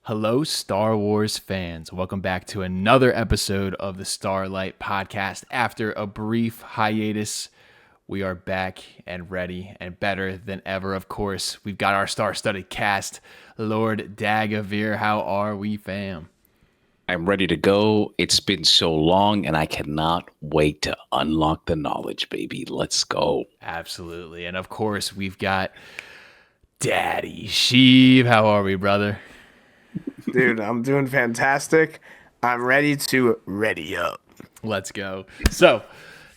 Hello, Star Wars fans. Welcome back to another episode of the Starlight podcast. After a brief hiatus, we are back and ready and better than ever. Of course, we've got our star-studded cast. Lord Dagovere, how are we, fam? I'm ready to go. It's been so long, and I cannot wait to unlock the knowledge, baby. Let's go. Absolutely. And of course, we've got Daddy Sheev. How are we, brother? Dude, I'm doing fantastic. I'm ready to ready up. Let's go. So,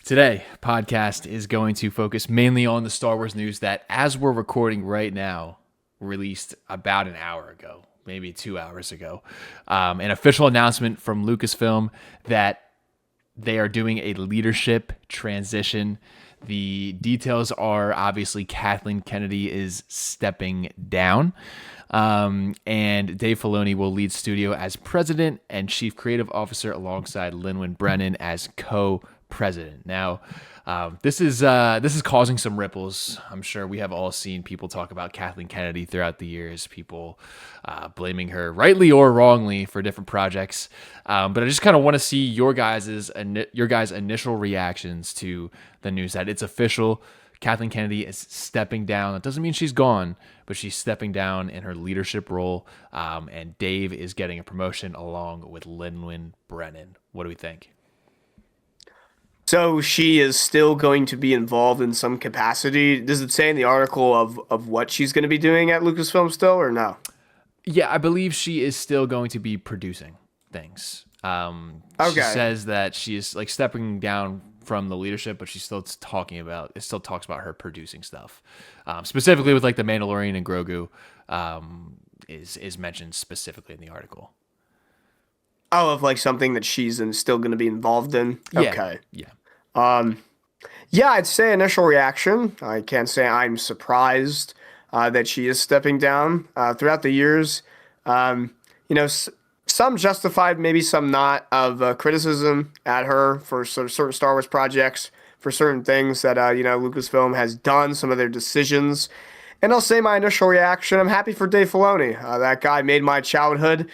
today, podcast is going to focus mainly on the Star Wars news that, as we're recording right now, released about an hour ago, maybe 2 hours ago. An official announcement from Lucasfilm that they are doing a leadership transition. The details are obviously Kathleen Kennedy is stepping down. And Dave Filoni will lead studio as president and chief creative officer alongside Lin Brennan as co-president. Now, this is causing some ripples. I'm sure we have all seen people talk about Kathleen Kennedy throughout the years, people blaming her rightly or wrongly for different projects. But I just kind of want to see your guys' initial reactions to the news that it's official. Kathleen Kennedy is stepping down. That doesn't mean she's gone, but she's stepping down in her leadership role. And Dave is getting a promotion along with Lin Brennan. What do we think? So she is still going to be involved in some capacity. Does it say in the article of what she's going to be doing at Lucasfilm still, or no? Yeah, I believe she is still going to be producing things. She says that she is like stepping down from the leadership, but she's still talks about her producing stuff. Specifically with like the Mandalorian and Grogu is mentioned specifically in the article. Oh, of like something that she's still going to be involved in? Okay. Yeah. Yeah, I'd say initial reaction. I can't say I'm surprised that she is stepping down. Throughout the years, some justified, maybe some not, of criticism at her for sort of certain Star Wars projects, for certain things that Lucasfilm has done, some of their decisions. And I'll say my initial reaction, I'm happy for Dave Filoni. That guy made my childhood,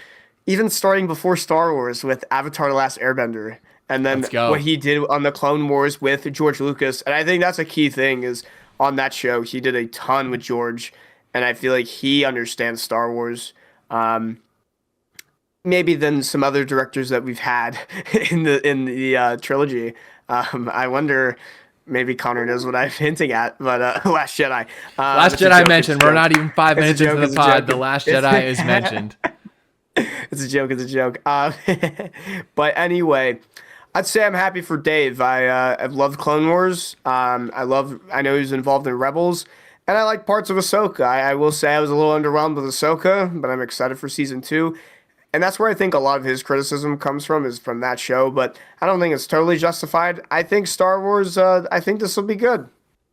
even starting before Star Wars with Avatar: The Last Airbender. And then what he did on the Clone Wars with George Lucas. And I think that's a key thing is on that show, he did a ton with George. And I feel like he understands Star Wars maybe than some other directors that we've had in the trilogy. I wonder, maybe Connor knows what I'm hinting at, but Last Jedi. Last Jedi mentioned. We're not even 5 minutes into the pod. The Last Jedi is mentioned. It's a joke. But anyway, I'd say I'm happy for Dave. I've loved Clone Wars. I know he was involved in Rebels, and I like parts of Ahsoka. I will say I was a little underwhelmed with Ahsoka, but I'm excited for season 2. And that's where I think a lot of his criticism comes from, is from that show. But I don't think it's totally justified. I think Star Wars, I think this will be good.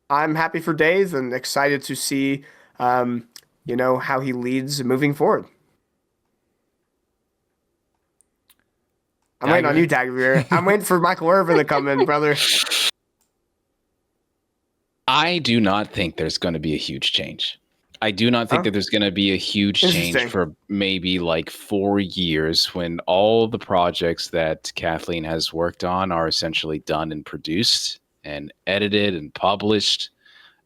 I'm happy for Dave and excited to see, how he leads moving forward. I'm waiting on you, Dagovere. I'm waiting for Michael Irvin to come in, brother. I do not think there's going to be a huge change. I do not think that there's going to be a huge change for maybe like 4 years when all the projects that Kathleen has worked on are essentially done and produced and edited and published.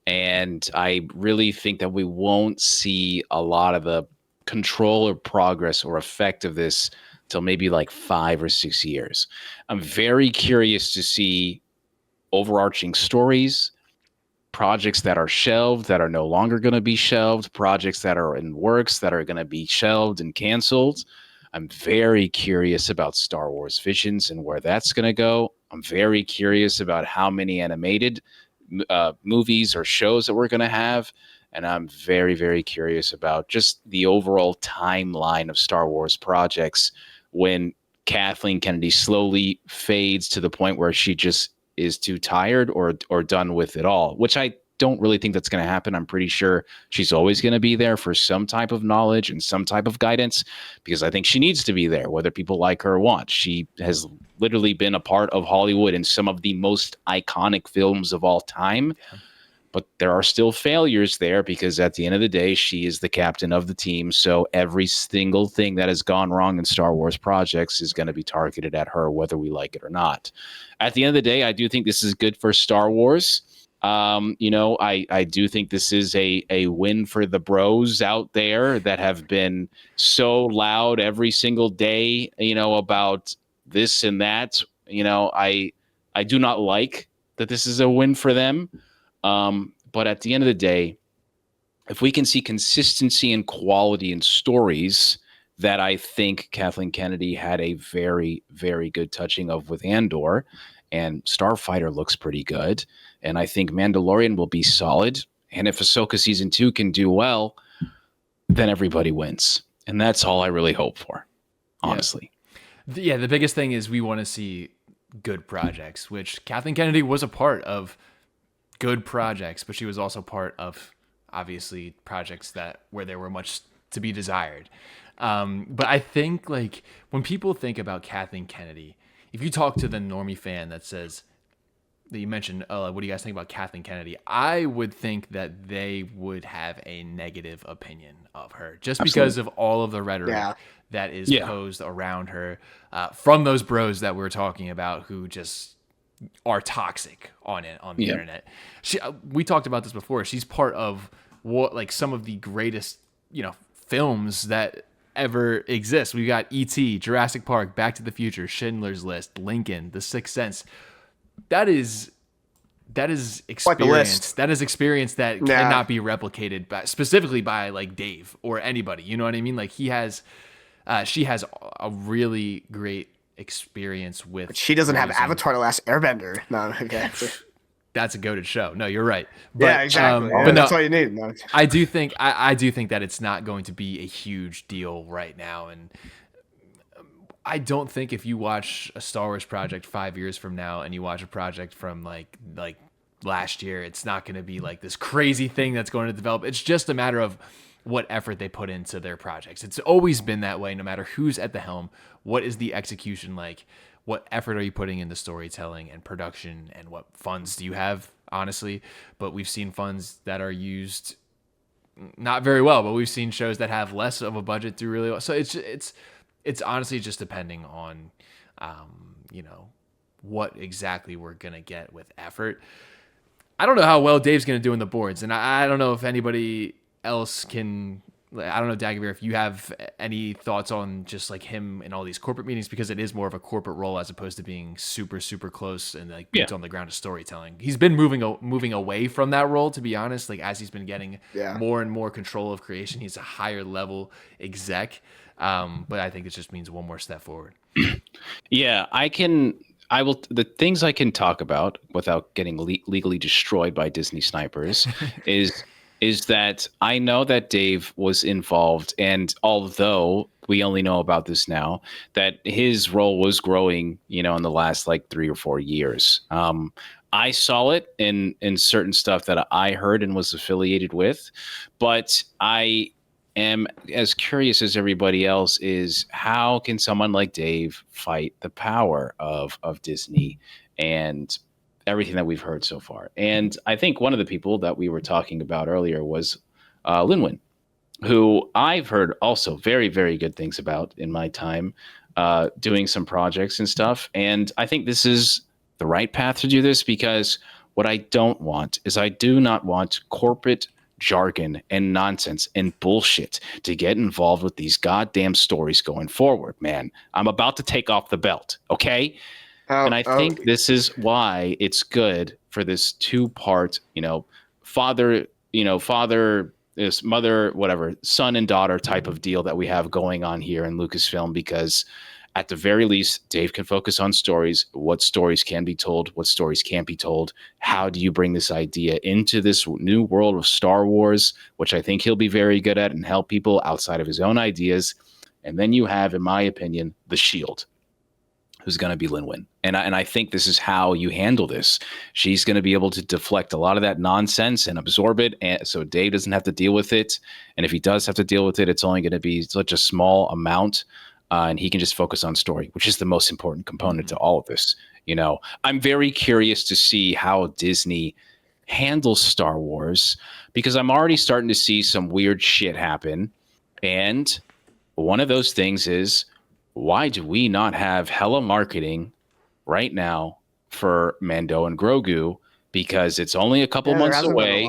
And I really think that we won't see a lot of the control or progress or effect of this till maybe like 5 or 6 years. I'm very curious to see overarching stories, projects that are shelved that are no longer going to be shelved, projects that are in works that are going to be shelved and canceled. I'm very curious about Star Wars Visions and where that's going to go. I'm very curious about how many animated movies or shows that we're going to have. And I'm very, very curious about just the overall timeline of Star Wars projects when Kathleen Kennedy slowly fades to the point where she just is too tired or done with it all, which I don't really think that's going to happen. I'm pretty sure she's always going to be there for some type of knowledge and some type of guidance, because I think she needs to be there, whether people like her or want. She has literally been a part of Hollywood in some of the most iconic films of all time. but there are still failures there because at the end of the day, she is the captain of the team. So every single thing that has gone wrong in Star Wars projects is going to be targeted at her, whether we like it or not. At the end of the day, I do think this is good for Star Wars. I do think this is a win for the bros out there that have been so loud every single day, about this and that. I do not like that this is a win for them. But at the end of the day, if we can see consistency and quality in stories that I think Kathleen Kennedy had a very, very good touching of with Andor, and Starfighter looks pretty good, and I think Mandalorian will be solid, and if Ahsoka Season 2 can do well, then everybody wins. And that's all I really hope for, honestly. Yeah, the biggest thing is we want to see good projects, which Kathleen Kennedy was a part of good projects, but she was also part of obviously projects where there were much to be desired. But I think like when people think about Kathleen Kennedy, if you talk to the normie fan that says that you mentioned, what do you guys think about Kathleen Kennedy? I would think that they would have a negative opinion of her just because of all of the rhetoric that is posed around her from those bros that we're talking about who just are toxic on the internet. We talked about this before. She's part of some of the greatest, films that ever exist. We got E.T., Jurassic Park, Back to the Future, Schindler's List, Lincoln, The Sixth Sense. That is experience. That is experience that cannot be replicated specifically by like Dave or anybody. You know what I mean? Like she has a really great experience with. But she doesn't have Avatar: The Last Airbender. No, okay. That's a goated show. No, you're right. But, exactly. But that's all you need. No. I do think that it's not going to be a huge deal right now, and I don't think if you watch a Star Wars project 5 years from now and you watch a project from like last year, it's not going to be like this crazy thing that's going to develop. It's just a matter of what effort they put into their projects. It's always been that way, no matter who's at the helm. What is the execution like? What effort are you putting into storytelling and production, and what funds do you have, honestly? But we've seen funds that are used not very well, but we've seen shows that have less of a budget do really well. So it's honestly just depending on, what exactly we're going to get with effort. I don't know how well Dave's going to do in the boards, and I don't know if anybody else can. I don't know, Dagovere, if you have any thoughts on just like him in all these corporate meetings, because it is more of a corporate role as opposed to being super, super close and like boots on the ground of storytelling. He's been moving away from that role, to be honest. Like as he's been getting more and more control of creation, he's a higher level exec. But I think it just means one more step forward. The things I can talk about without getting legally destroyed by Disney snipers is that I know that Dave was involved, and although we only know about this now, that his role was growing, in the last like 3 or 4 years. I saw it in certain stuff that I heard and was affiliated with, but I am as curious as everybody else is, how can someone like Dave fight the power of Disney and everything that we've heard so far? And I think one of the people that we were talking about earlier was Linwin, who I've heard also very, very good things about in my time doing some projects and stuff. And I think this is the right path to do this, because what I don't want is I do not want corporate jargon and nonsense and bullshit to get involved with these goddamn stories going forward, man. I'm about to take off the belt, okay? And I think this is why it's good for this 2-part, father is mother, whatever, son and daughter type of deal that we have going on here in Lucasfilm, because at the very least, Dave can focus on stories, what stories can be told, what stories can't be told. How do you bring this idea into this new world of Star Wars, which I think he'll be very good at, and help people outside of his own ideas. And then you have, in my opinion, the Shield, who's going to be Linwin. And I think this is how you handle this. She's going to be able to deflect a lot of that nonsense and absorb it, and so Dave doesn't have to deal with it. And if he does have to deal with it, it's only going to be such a small amount, and he can just focus on story, which is the most important component to all of this. I'm very curious to see how Disney handle Star Wars, because I'm already starting to see some weird shit happen. And one of those things is, why do we not have hella marketing right now for Mando and Grogu? Because it's only a couple months away.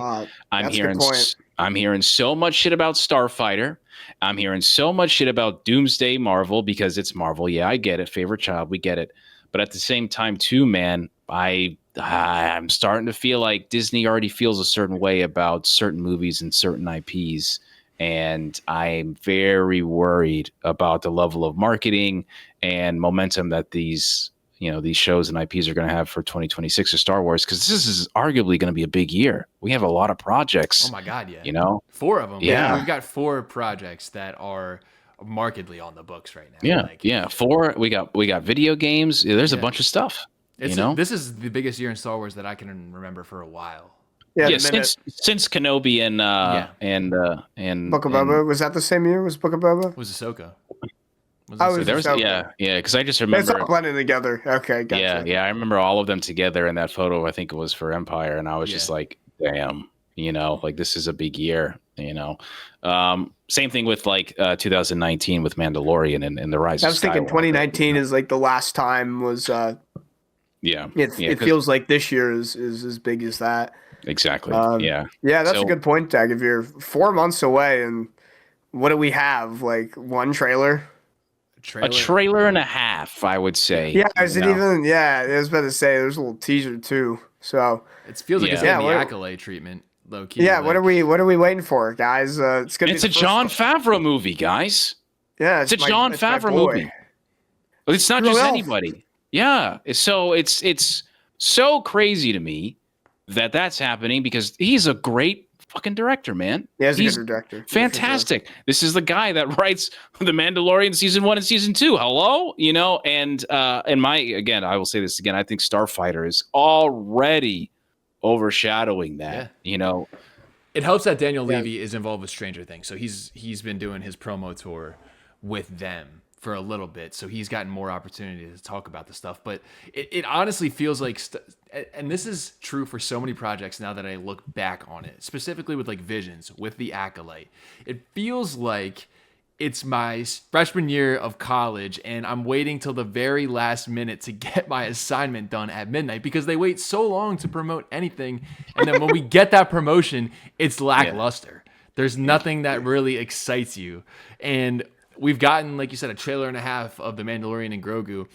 I'm hearing so much shit about Starfighter. I'm hearing so much shit about Doomsday Marvel, because it's Marvel. Yeah, I get it. Favorite child, we get it. But at the same time, too, man, I'm starting to feel like Disney already feels a certain way about certain movies and certain IPs. And I'm very worried about the level of marketing and momentum that these shows and IPs are going to have for 2026 of Star Wars, because this is arguably going to be a big year. We have a lot of projects. Oh my God, yeah. 4 of them. Yeah. We've got 4 projects that are markedly on the books right now. Yeah. 4. We got video games. There's a bunch of stuff. This is the biggest year in Star Wars that I can remember for a while. Yeah, since Kenobi and Book of Boba. Was that the same year? Was Book of Boba? It was Ahsoka. Because I just remember it's all blended together. Okay, gotcha. Yeah, I remember all of them together in that photo. I think it was for Empire, and I was just like, damn, like this is a big year. Same thing with 2019 with Mandalorian and the Rise. I was thinking 2019 is like the last time was. It feels like this year is as big as that. Exactly. Yeah, that's a good point, Dagovere. 4 months away, and what do we have? Like one trailer? A trailer and a half, I would say. Yeah, is it even? Yeah, I was about to say there's a little teaser too. So it feels like it's getting the accolade treatment, low key. Yeah, what are we waiting for, guys? It's a Jon Favreau movie, guys. Yeah, it's a Jon Favreau movie. But it's not just anybody. Yeah, so it's so crazy to me that that's happening, because he's a great fucking director, man. Yeah, he's a good director. Fantastic. Sure. This is the guy that writes The Mandalorian season 1 and season 2. Hello, and I will say this again. I think Starfighter is already overshadowing that. Yeah. It helps that Daniel Levy is involved with Stranger Things, so he's been doing his promo tour with them for a little bit, so he's gotten more opportunity to talk about the stuff. But it honestly feels like, and this is true for so many projects now that I look back on it, specifically with Visions, with the Acolyte, it feels like it's my freshman year of college and I'm waiting till the very last minute to get my assignment done at midnight, because they wait so long to promote anything, and then when we get that promotion, it's lackluster. There's nothing that really excites you. And we've gotten, like you said, a trailer and a half of The Mandalorian and Grogu.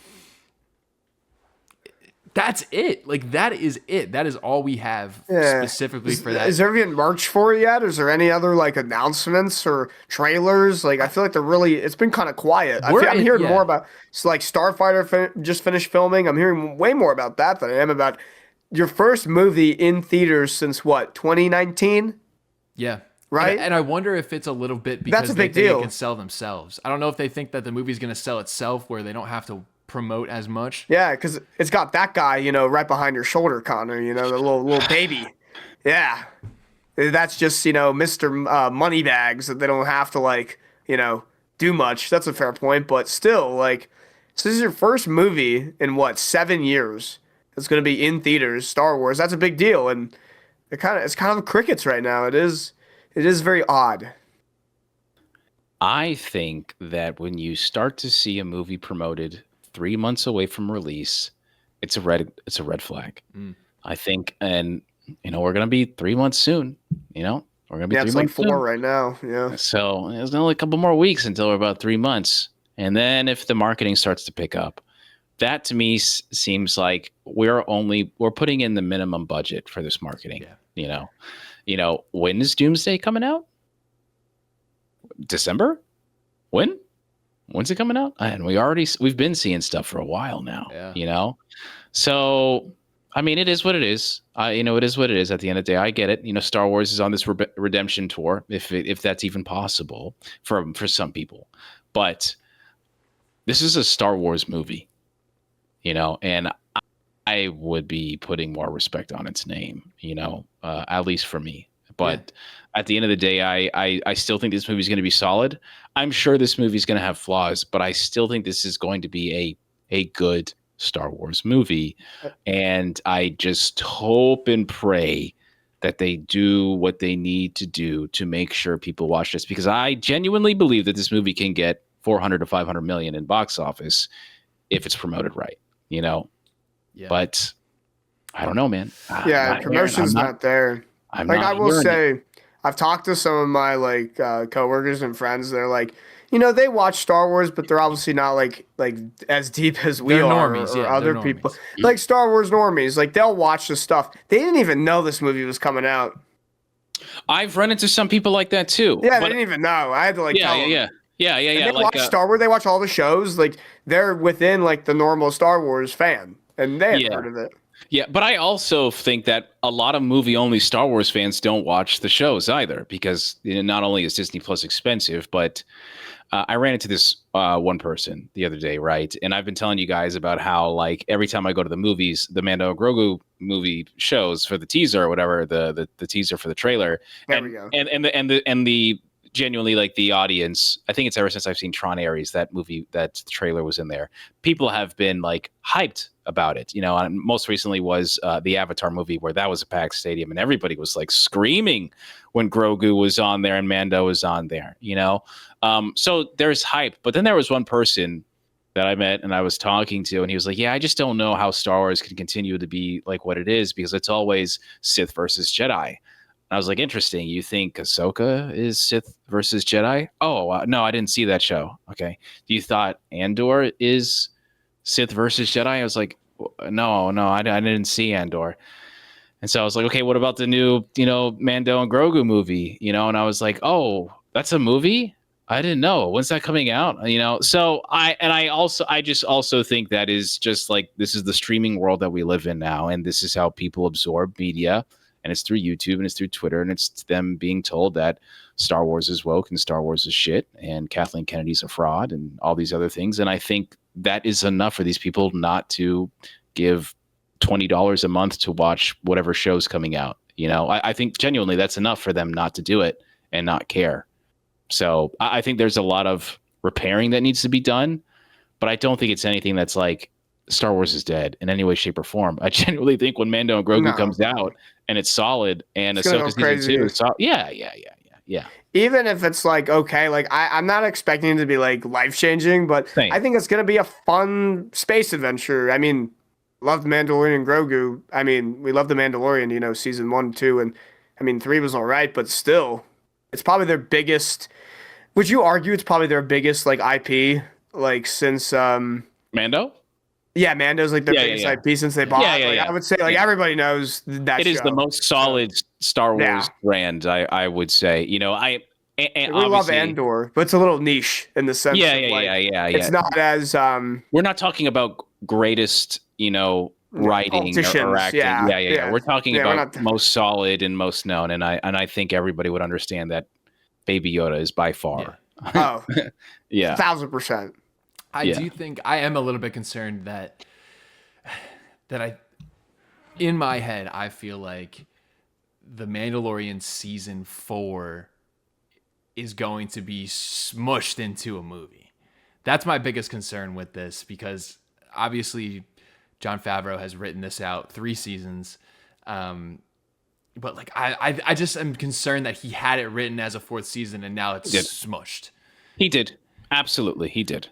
That's it. That is it. That is all we have specifically for that. Is there even merch for it yet? Is there any other announcements or trailers? I feel like it's been kind of quiet. I'm hearing more about Starfighter just finished filming. I'm hearing way more about that than I am about your first movie in theaters since what, 2019? Yeah. Right? And I wonder if it's a little bit because they think it can sell themselves. I don't know if they think that the movie's going to sell itself where they don't have to promote as much. Yeah, because it's got that guy, right behind your shoulder, Connor, the little baby. Yeah. That's just, Mr. Moneybags, that they don't have to, do much. That's a fair point. But still, so this is your first movie in, 7 years that's going to be in theaters, Star Wars. That's a big deal. And it's kind of crickets right now. It is very odd. I think that when you start to see a movie promoted 3 months away from release, it's a red flag. I think, and we're gonna be 3 months soon. We're gonna be 3 months. It's 4 soon. right now. Yeah. So there's only a couple more weeks until we're about 3 months, and then if the marketing starts to pick up, that to me seems like we're putting in the minimum budget for this marketing. Yeah. When is Doomsday coming out? December? When's it coming out? And we've been seeing stuff for a while now. Yeah. So I mean, it is what it is. It is what it is. At the end of the day, I get it. Star Wars is on this redemption tour, if that's even possible for some people. But this is a Star Wars movie, and I would be putting more respect on its name, at least for me. But at the end of the day, I still think this movie is going to be solid. I'm sure this movie is going to have flaws, but I still think this is going to be a good Star Wars movie. And I just hope and pray that they do what they need to do to make sure people watch this, because I genuinely believe that this movie can get 400 to 500 million in box office if it's promoted right, you know? Yeah. But I don't know, man. Yeah, promotion's not there. I'm like, not I will say, it. I've talked to some of my like coworkers and friends. They're like, you know, they watch Star Wars, but they're obviously not like as deep as we are normies, or other normies. people. Like Star Wars normies, like they'll watch the stuff. They didn't even know this movie was coming out. I've run into some people like that too. Yeah, they didn't even know. I had to like tell them. Yeah. They watch Star Wars. They watch all the shows. Like they're within like the normal Star Wars fan, and they have heard of it. Yeah, but I also think that a lot of movie-only Star Wars fans don't watch the shows either, because not only is Disney Plus expensive, but I ran into this one person the other day, right? And I've been telling you guys about how, like, every time I go to the movies, the Mando Grogu movie shows for the teaser or whatever, the teaser for the trailer, there we go. And the genuinely, like, the audience, I think it's ever since I've seen Tron Ares, that movie, that trailer was in there, people have been like hyped about it, you know. And most recently was the Avatar movie, where that was a packed stadium and everybody was like screaming when Grogu was on there and Mando was on there, you know. So there's hype. But then there was one person that I met and I was talking to, and he was like, yeah, I just don't know how Star Wars can continue to be like what it is, because it's always Sith versus Jedi. I was like, interesting. You think Ahsoka is Sith versus Jedi? Oh, no, I didn't see that show. Okay. You thought Andor is Sith versus Jedi? I was like, no, I didn't see Andor. And so I was like, okay, what about the new, you know, Mando and Grogu movie? You know, and I was like, oh, that's a movie? I didn't know. When's that coming out? You know, so I just also think that is just like, this is the streaming world that we live in now. And this is how people absorb media. And it's through YouTube and it's through Twitter, and it's them being told that Star Wars is woke and Star Wars is shit and Kathleen Kennedy's a fraud and all these other things. And I think that is enough for these people not to give $20 a month to watch whatever show's coming out. You know, I think genuinely that's enough for them not to do it and not care. So I think there's a lot of repairing that needs to be done, but I don't think it's anything that's like Star Wars is dead in any way, shape, or form. I genuinely think when Mando and Grogu comes out and it's solid, and Ahsoka season 2 is solid, yeah. Even if it's like, okay, like I'm not expecting it to be like life changing, but Same. I think it's gonna be a fun space adventure. I mean, loved Mandalorian and Grogu. I mean, we love the Mandalorian, you know, season 1, 2, and I mean 3 was all right, but still, it's probably their biggest. Would you argue it's probably their biggest like IP like since Mando? Yeah, Mando's like their biggest IP since they bought it. I would say like everybody knows that it show. Is the most solid Star Wars brand, I would say. You know, we love Andor, but it's a little niche in the sense of it's not as we're not talking about greatest, you know, writing or acting. Yeah. We're talking about most solid and most known, and I think everybody would understand that Baby Yoda is by far. Yeah. 1,000%. I do think I am a little bit concerned that I, in my head, I feel like the Mandalorian season 4 is going to be smushed into a movie. That's my biggest concern with this, because obviously Jon Favreau has written this out 3 seasons. But like I just am concerned that he had it written as a 4th season and now it's smushed. He did. Absolutely. He did.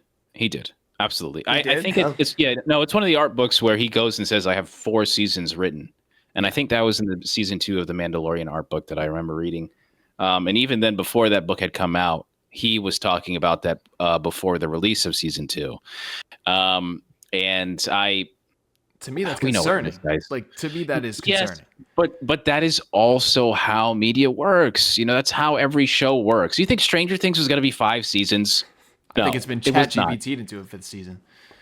Absolutely. I think it's it's one of the art books where he goes and says, I have 4 seasons written. And I think that was in the season 2 of the Mandalorian art book that I remember reading. And even then, before that book had come out, he was talking about that before the release of season 2. To me, that's concerning. Like, to me, that is concerning. Yes, but that is also how media works. You know, that's how every show works. You think Stranger Things was going to be 5 seasons? I think it's been ChatGPT'd into a 5th season.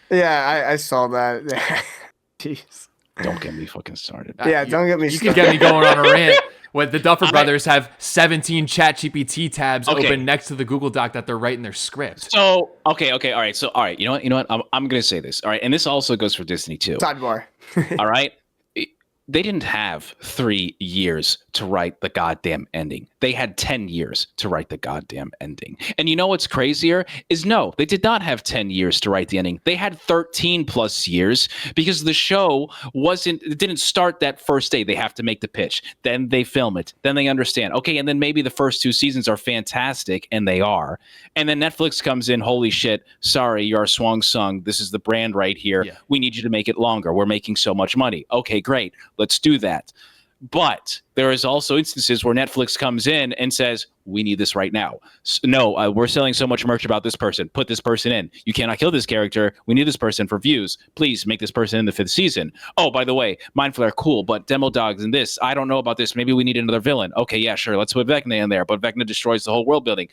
Yeah, I saw that. Jeez. Don't get me fucking started. Don't get me started. You can get me going on a rant when the Duffer Brothers have 17 ChatGPT tabs open next to the Google Doc that they're writing their script. So, okay. All right. So, all right. You know what? I'm going to say this. All right. And this also goes for Disney too. Sidebar. All right. they didn't have 3 years to write the goddamn ending. They had 10 years to write the goddamn ending. And you know what's crazier is no, they did not have 10 years to write the ending. They had 13 plus years because the show it didn't start that first day. They have to make the pitch. Then they film it. Then they understand. Okay, and then maybe the first 2 seasons are fantastic, and they are. And then Netflix comes in, holy shit, sorry, you're our swan song. This is the brand right here. Yeah. We need you to make it longer. We're making so much money. Okay, great. Let's do that. But there is also instances where Netflix comes in and says, we need this right now. No, we're selling so much merch about this person. Put this person in. You cannot kill this character. We need this person for views. Please make this person in the 5th season. Oh, by the way, Mind Flayer, cool, but Demo Dogs and this, I don't know about this. Maybe we need another villain. Okay, yeah, sure. Let's put Vecna in there, but Vecna destroys the whole world building.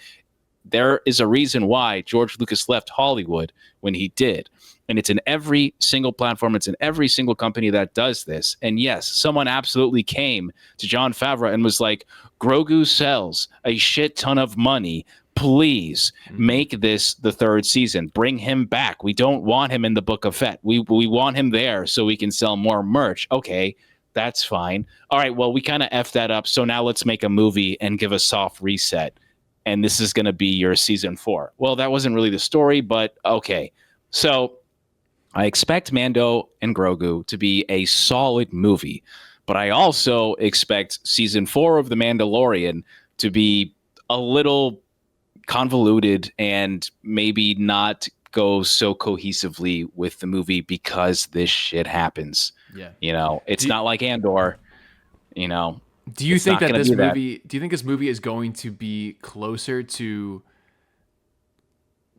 There is a reason why George Lucas left Hollywood when he did. And it's in every single platform. It's in every single company that does this. And yes, someone absolutely came to Jon Favreau and was like, Grogu sells a shit ton of money. Please make this the 3rd season. Bring him back. We don't want him in the Book of Fett. We want him there so we can sell more merch. Okay, that's fine. All right, well, we kind of effed that up. So now let's make a movie and give a soft reset. And this is going to be your season 4. Well, that wasn't really the story, but okay. So I expect Mando and Grogu to be a solid movie, but I also expect season 4 of The Mandalorian to be a little convoluted and maybe not go so cohesively with the movie because this shit happens. Yeah. You know, it's not like Andor, you know. Do you think that this movie do you think this movie is going to be closer to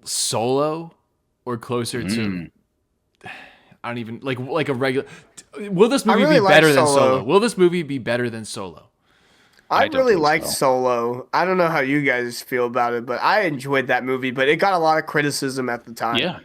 Solo or closer to I don't even like a regular. Will this movie be better than Solo? Will this movie be better than Solo? I really liked Solo. I don't know how you guys feel about it, but I enjoyed that movie. But it got a lot of criticism at the time. Yeah.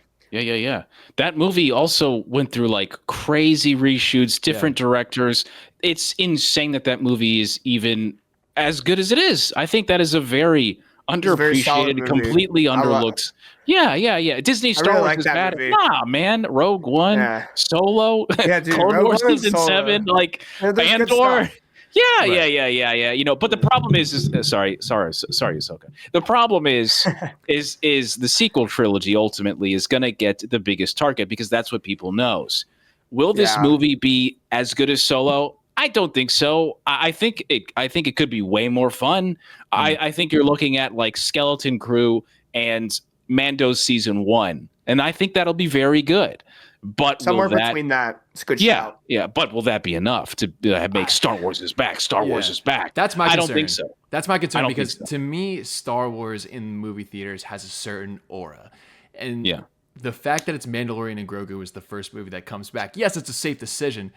That movie also went through like crazy reshoots, different directors. It's insane that movie is even as good as it is. I think that is a very underappreciated, completely underlooked. Yeah. Disney Star Wars is bad. Movie. Nah, man. Rogue One, Solo, dude, Clone Wars season 7, like Andor. Yeah. You know, but the problem is sorry, Ahsoka. The problem is the sequel trilogy ultimately is going to get the biggest target because that's what people knows. Will this movie be as good as Solo? I don't think so. I think it could be way more fun. I think you're looking at like Skeleton Crew and Mando's season 1, and I think that'll be very good. But somewhere between that, it's a good shout. Yeah. But will that be enough to make Star Wars is back? Star Wars is back. That's my concern. I don't think so. That's my concern because to me, Star Wars in movie theaters has a certain aura, and the fact that it's Mandalorian and Grogu is the first movie that comes back. Yes, it's a safe decision.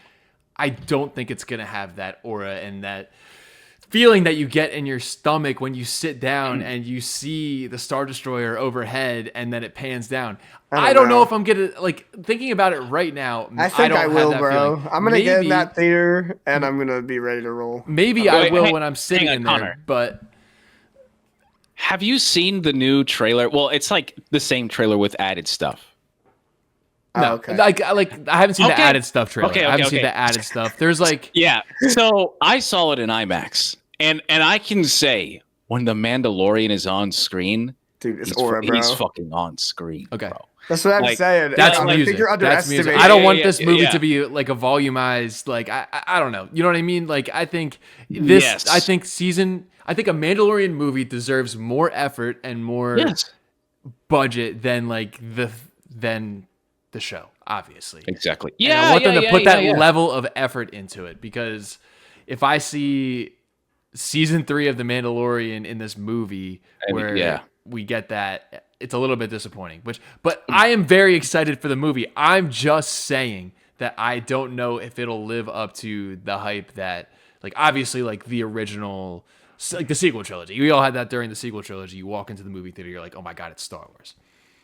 I don't think it's gonna have that aura and that feeling that you get in your stomach when you sit down and you see the Star Destroyer overhead and then it pans down. I don't know if I'm gonna like thinking about it right now. I think I will, bro. I'm gonna get in that theater and I'm gonna be ready to roll. Maybe I will when I'm sitting in there, Connor. But have you seen the new trailer? Well, it's like the same trailer with added stuff. No, okay. I haven't seen the added stuff trailer. I haven't seen the added stuff. There's like So I saw it in IMAX, and I can say when the Mandalorian is on screen, dude, it's aura, bro. He's fucking on screen. Okay, bro. That's what I'm saying. That's music. I think you're underestimating. I don't want this movie to be like a volumized. Like I don't know. You know what I mean? Like I think this. Yes. I think a Mandalorian movie deserves more effort and more budget than the show, obviously. Exactly. And I want them to put that level of effort into it because if I see season 3 of The Mandalorian in this movie where we get that, it's a little bit disappointing. But I am very excited for the movie. I'm just saying that I don't know if it'll live up to the hype that, like, obviously, like the original, like the sequel trilogy. We all had that during the sequel trilogy. You walk into the movie theater, you're like, oh my God, it's Star Wars.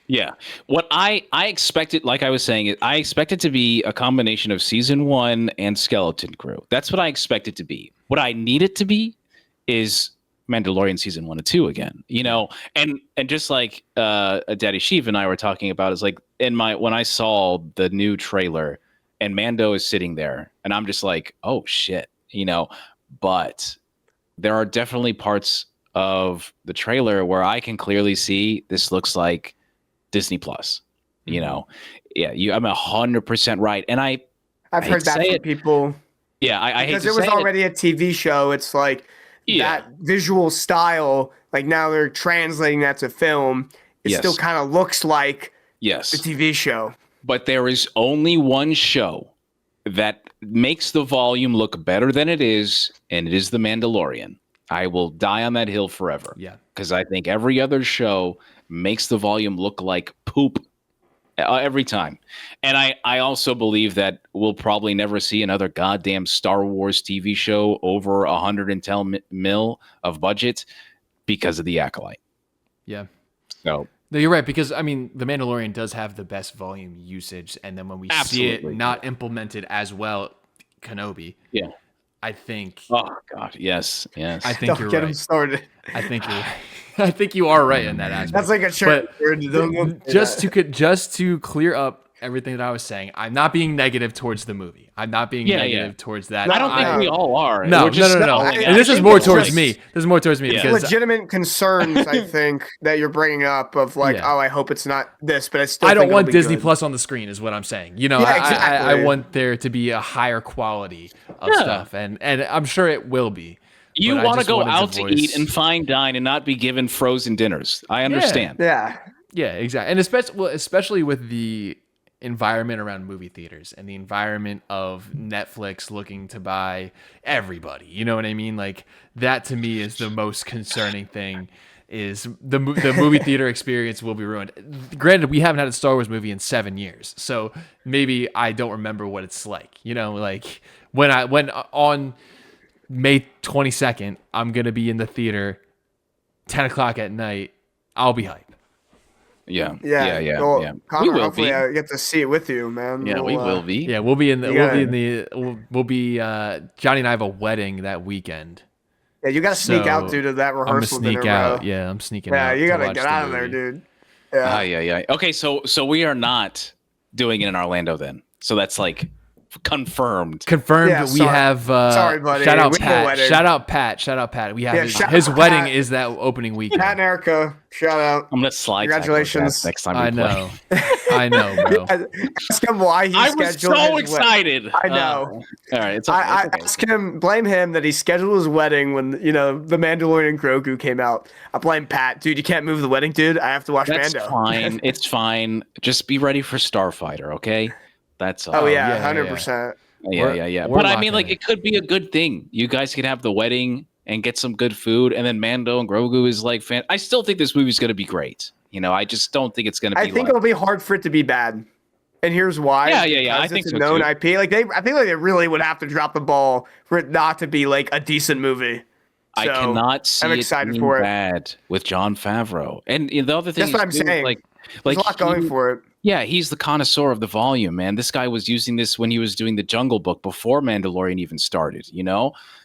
Yeah. What I expected, like I was saying, I expect it to be a combination of season 1 and Skeleton Crew. That's what I expect it to be. What I need it to be is Mandalorian season 1 and 2 again. You know, and just like Daddy Sheev and I were talking about, is like when I saw the new trailer and Mando is sitting there, and I'm just like, oh shit, but there are definitely parts of the trailer where I can clearly see this looks like Disney Plus. I'm 100% right, and I've heard that from people. Yeah, I hate to say it. Because it was already a TV show. It's like that visual style. Like now they're translating that to film. It still kind of looks like the TV show. But there is only one show that makes the volume look better than it is, and it is The Mandalorian. I will die on that hill forever. Yeah. Because I think every other show makes the volume look like poop every time. And I also believe that we'll probably never see another goddamn Star Wars TV show over 110 mil of budget because of The Acolyte. Yeah. So... No, you're right, because, The Mandalorian does have the best volume usage, and then when we see it not implemented as well, Kenobi, I think... Oh, God, yes. I think Don't you're get right. him started. I think you're right. I think you are right in that aspect. That's like a shirt. Just to clear up everything that I was saying, I'm not being negative towards the movie. I'm not being negative towards that. I don't think we all are. No. And this is more towards me. This is more towards me because legitimate concerns, I think, that you're bringing up of like, oh, I hope it's not this, but I don't want Disney Plus on the screen, is what I'm saying. Exactly. I want there to be a higher quality of stuff, and I'm sure it will be. You want to go out to eat and fine dine and not be given frozen dinners. I understand. Yeah, exactly. And especially with the environment around movie theaters and the environment of Netflix looking to buy everybody. You know what I mean? Like, that to me is the most concerning thing, is the movie theater experience will be ruined. Granted, we haven't had a Star Wars movie in 7 years, so maybe I don't remember what it's like. Like when on May 22nd, I'm going to be in the theater 10 o'clock at night. I'll be hyped. Yeah. Well, Connor, hopefully I get to see it with you, man. Yeah, we will be. Yeah, we'll be Johnny and I have a wedding that weekend. Yeah, you got to sneak out due to that rehearsal. I'm gonna sneak dinner, out. bro. Yeah, I'm sneaking out. Yeah, you got to get out of movie. there, dude. Yeah. Okay, so we are not doing it in Orlando then. So that's like confirmed. Yeah, we have sorry, buddy. Shout out Pat. Shout out Pat. We have his wedding is that opening weekend. Pat and Erica, shout out. I'm gonna slide. Congratulations. Next time I know. I know, bro. Ask him why he scheduled. I was so excited. I know. All right, it's I okay. ask him, blame him that he scheduled his wedding when the Mandalorian and Grogu came out. I blame Pat, dude. You can't move the wedding, dude. I have to watch That's Mando. fine. It's fine. Just be ready for Starfighter, okay? That's all. Oh yeah, 100%. Yeah. But I mean, like, it could be a good thing. You guys could have the wedding and get some good food, and then Mando and Grogu is like fan. I still think this movie's gonna be great. I just don't think it's gonna be. I think it'll be hard for it to be bad, and here's why. Yeah. I think it's so a known too. IP. I think like they really would have to drop the ball for it not to be like a decent movie. I cannot see I'm excited it for it. bad with Jon Favreau, and the other thing. That's what I'm saying. Like there's a lot going for it. Yeah, he's the connoisseur of the volume, man. This guy was using this when he was doing the Jungle Book before Mandalorian even started,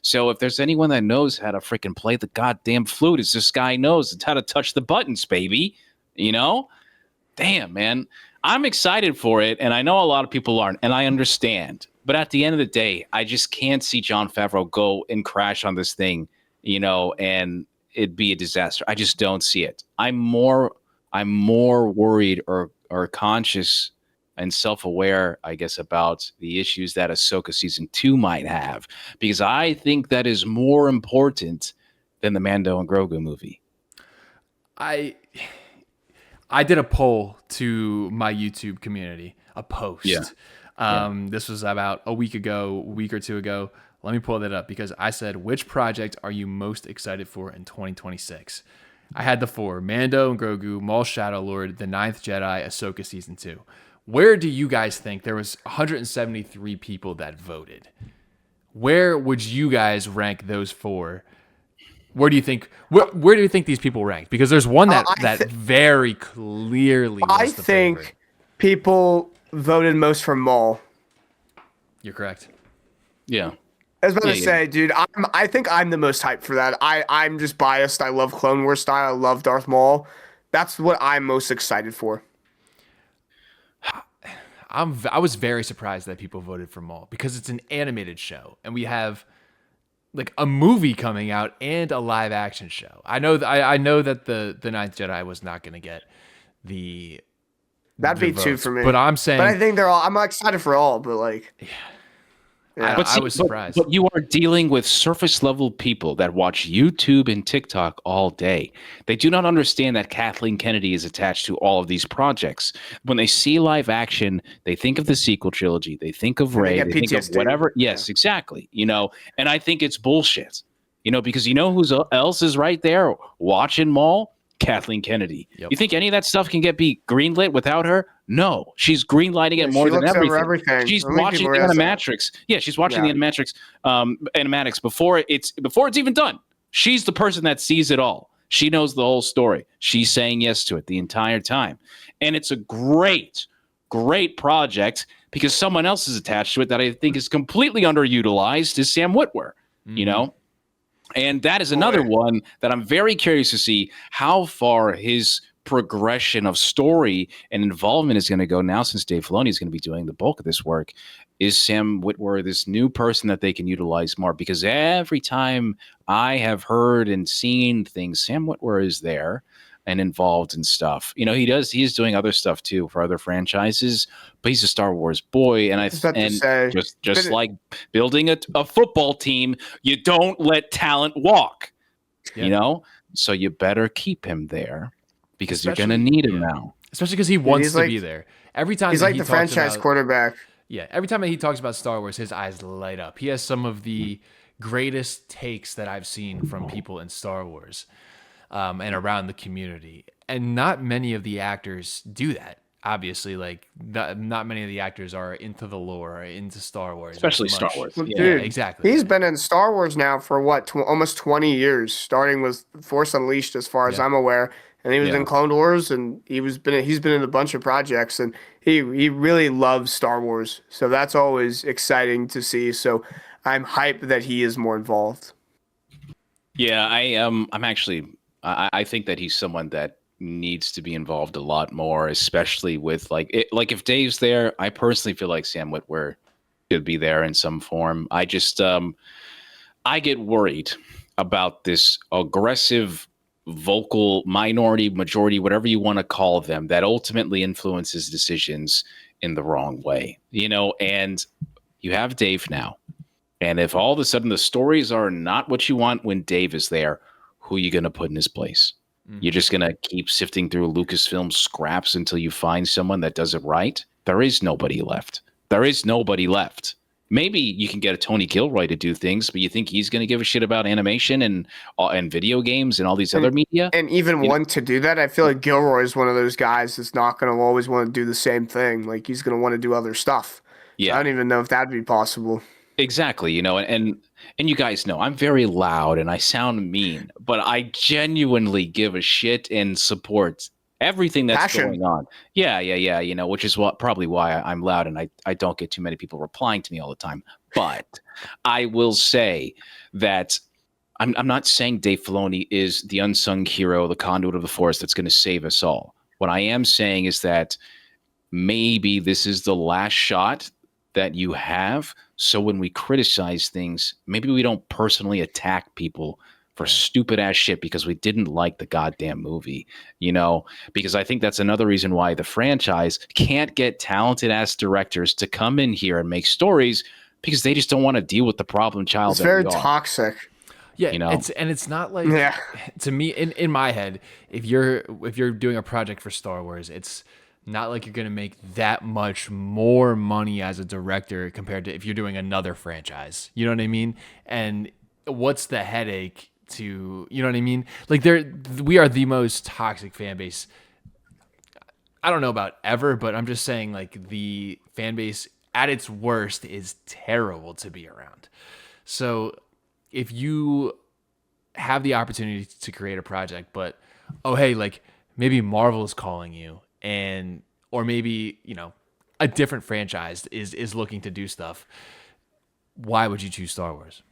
So if there's anyone that knows how to freaking play the goddamn flute, it's this guy knows. It's how to touch the buttons, baby. Damn, man. I'm excited for it, and I know a lot of people aren't, and I understand. But at the end of the day, I just can't see Jon Favreau go and crash on this thing, and it'd be a disaster. I just don't see it. I'm more worried or conscious and self-aware, I guess, about the issues that Ahsoka season 2 might have, because I think that is more important than the Mando and Grogu movie. I did a poll to my YouTube community, a post. This was about a week or two ago. Let me pull that up, because I said, which project are you most excited for in 2026? I had the 4: Mando and Grogu, Maul Shadow Lord, The Ninth Jedi, Ahsoka Season 2. Where do you guys think? There was 173 people that voted. Where would you guys rank those 4? Where do you think these people ranked? Because there's one that very clearly was the favorite. I think people voted most for Maul. You're correct. Yeah. I was about to say, dude, I think I'm the most hyped for that. I'm just biased. I love Clone Wars style. I love Darth Maul. That's what I'm most excited for. I was very surprised that people voted for Maul because it's an animated show and we have like a movie coming out and a live action show. I know that the Ninth Jedi was not going to get that'd be votes, 2 for me. but I'm saying, but I think they're all. I'm excited for all, but like, yeah. Yeah. I was surprised. But you are dealing with surface level people that watch YouTube and TikTok all day. They do not understand that Kathleen Kennedy is attached to all of these projects. When they see live action, they think of the sequel trilogy. They think of Rey. They think of whatever. Yes, exactly. And I think it's bullshit. Because who else is right there watching Maul? Kathleen Kennedy. Yep. You think any of that stuff can be greenlit without her? No, she's greenlighting it more than everything. She's watching the animatrix. Yeah, she's watching the animatics before it's even done. She's the person that sees it all. She knows the whole story. She's saying yes to it the entire time, and it's a great project because someone else is attached to it that I think is completely underutilized. Is Sam Witwer? Mm-hmm. And that is another one that I'm very curious to see how far his progression of story and involvement is going to go now, since Dave Filoni is going to be doing the bulk of this work. Is Sam Witwer this new person that they can utilize more? Because every time I have heard and seen things, Sam Witwer is there and involved in stuff. He's doing other stuff too for other franchises, but he's a Star Wars boy. And just like building a football team, you don't let talent walk, so you better keep him there because you're going to need him now. Especially because he wants to be there. Every time he's like the franchise quarterback. Yeah. Every time that he talks about Star Wars, his eyes light up. He has some of the greatest takes that I've seen from people in Star Wars. And around the community, and not many of the actors do that. Obviously, not many of the actors are into the lore, or into Star Wars, especially Star Wars. Well, yeah, dude, exactly. He's been in Star Wars now for almost 20 years, starting with Force Unleashed, as far as I'm aware. And he was in Clone Wars, and he's been in a bunch of projects, and he really loves Star Wars. So that's always exciting to see. So I'm hyped that he is more involved. Yeah, I'm actually. I think that he's someone that needs to be involved a lot more, especially with if Dave's there. I personally feel like Sam Witwer should be there in some form. I just I get worried about this aggressive, vocal minority, majority, whatever you want to call them, that ultimately influences decisions in the wrong way. And you have Dave now, and if all of a sudden the stories are not what you want when Dave is there, who are you going to put in his place? Mm-hmm. You're just going to keep sifting through Lucasfilm scraps until you find someone that does it right? There is nobody left. Maybe you can get a Tony Gilroy to do things, but you think he's going to give a shit about animation and video games and all these other media? And even to do that, I feel like Gilroy is one of those guys that's not going to always want to do the same thing. Like, he's going to want to do other stuff. Yeah. So I don't even know if that'd be possible. Exactly, and you guys know I'm very loud and I sound mean, but I genuinely give a shit and support everything that's going on. Yeah, which is probably why I'm loud and I don't get too many people replying to me all the time. But I will say that I'm not saying Dave Filoni is the unsung hero, the conduit of the Force that's going to save us all. What I am saying is that maybe this is the last shot that you have. So when we criticize things, maybe we don't personally attack people for stupid ass shit because we didn't like the goddamn movie, because I think that's another reason why the franchise can't get talented ass directors to come in here and make stories, because they just don't want to deal with the problem child. It's very toxic. Yeah, it's not like, to me, in my head, if you're doing a project for Star Wars, it's not like you're going to make that much more money as a director compared to if you're doing another franchise. You know what I mean? And what's the headache to, you know what I mean? Like, we are the most toxic fan base. I don't know about ever, but I'm just saying, like, the fan base at its worst is terrible to be around. So if you have the opportunity to create a project, but, oh, hey, like, maybe Marvel is calling you, or maybe, a different franchise is looking to do stuff, why would you choose Star Wars?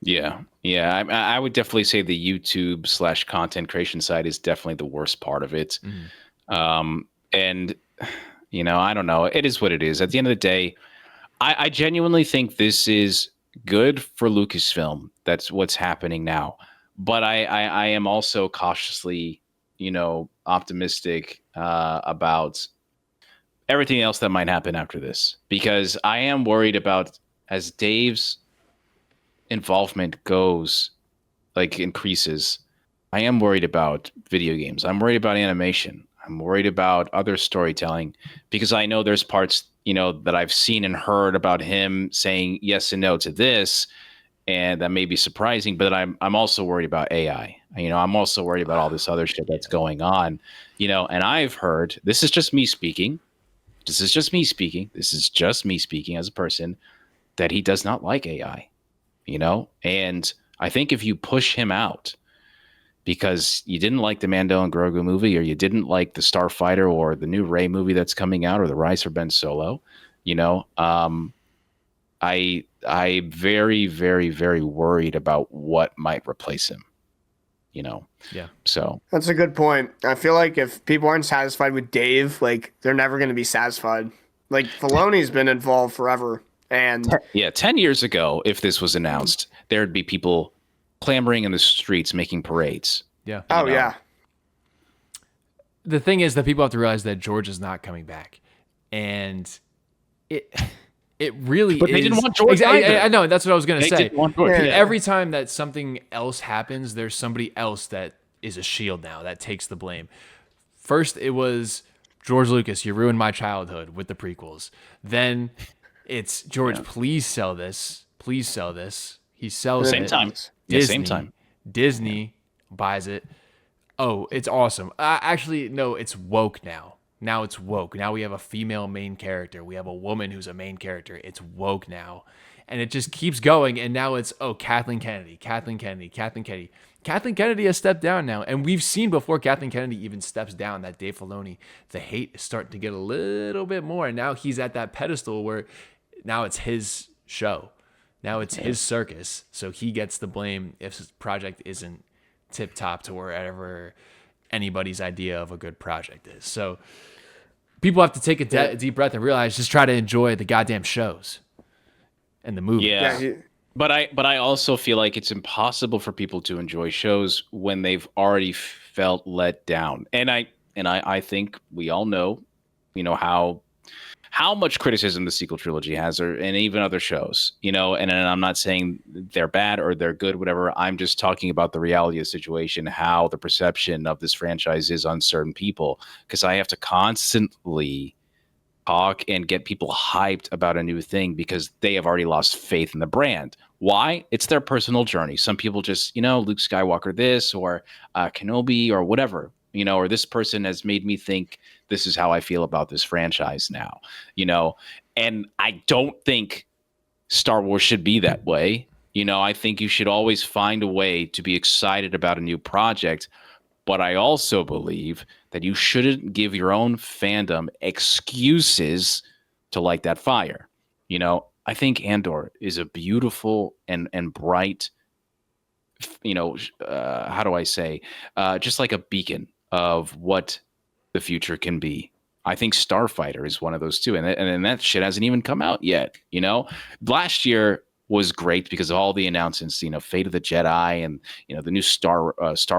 Yeah. I would definitely say the YouTube / content creation side is definitely the worst part of it. Mm-hmm. And You know, I don't know. It is what it is. At the end of the day, I genuinely think this is good for Lucasfilm. That's what's happening now. But I am also cautiously, optimistic about everything else that might happen after this, because I am worried about, as Dave's involvement increases, I am worried about video games. I'm worried about animation. I'm worried about other storytelling, because I know there's parts, that I've seen and heard about him saying yes and no to this, and that may be surprising, but I'm also worried about AI. I'm also worried about all this other shit that's going on, and I've heard, this is just me speaking. This is just me speaking as a person, that he does not like AI, and I think if you push him out because you didn't like the Mando and Grogu movie, or you didn't like the Starfighter or the new Rey movie that's coming out, or the Rise for Ben Solo, I very, very, very worried about what might replace him. Yeah. So that's a good point. I feel like if people aren't satisfied with Dave, like they're never going to be satisfied. Like Filoni's been involved forever, and 10 years ago, if this was announced, there'd be people clamoring in the streets, making parades. Yeah. Yeah. The thing is that people have to realize that George is not coming back, and it really but is. They didn't want George either. I know, that's what I was going to say. Didn't want George. Yeah. Every time that something else happens, there's somebody else that is a shield now that takes the blame. First, it was George Lucas, you ruined my childhood with the prequels. Then it's George, please sell this. Please sell this. He sells Same it. time. Disney, Same time. Disney buys it. Oh, it's awesome. Actually, no, it's woke now. Now it's woke. Now we have a female main character. We have a woman who's a main character. It's woke now. And it just keeps going. And now it's, Kathleen Kennedy. Kathleen Kennedy has stepped down now. And we've seen before Kathleen Kennedy even steps down, that Dave Filoni, the hate is starting to get a little bit more. And now he's at that pedestal where now it's his show. Now it's his circus. So he gets the blame if his project isn't tip top to wherever anybody's idea of a good project is. So people have to take a deep breath and realize, just try to enjoy the goddamn shows and the movies. Yeah. But I also feel like it's impossible for people to enjoy shows when they've already felt let down. And I think we all know, how much criticism the sequel trilogy has, and even other shows, and I'm not saying they're bad or they're good, whatever. I'm just talking about the reality of the situation, how the perception of this franchise is on certain people, because I have to constantly talk and get people hyped about a new thing because they have already lost faith in the brand. Why? It's their personal journey. Some people just, Luke Skywalker this, or Kenobi, or whatever, or this person has made me think this is how I feel about this franchise now, and I don't think Star Wars should be that way. I think you should always find a way to be excited about a new project, but I also believe that you shouldn't give your own fandom excuses to light that fire. I think Andor is a beautiful and bright, how do I say, just like a beacon of what the future can be. I think Starfighter is one of those too, and that shit hasn't even come out yet. Last year was great because of all the announcements. Fate of the Jedi, and the new Star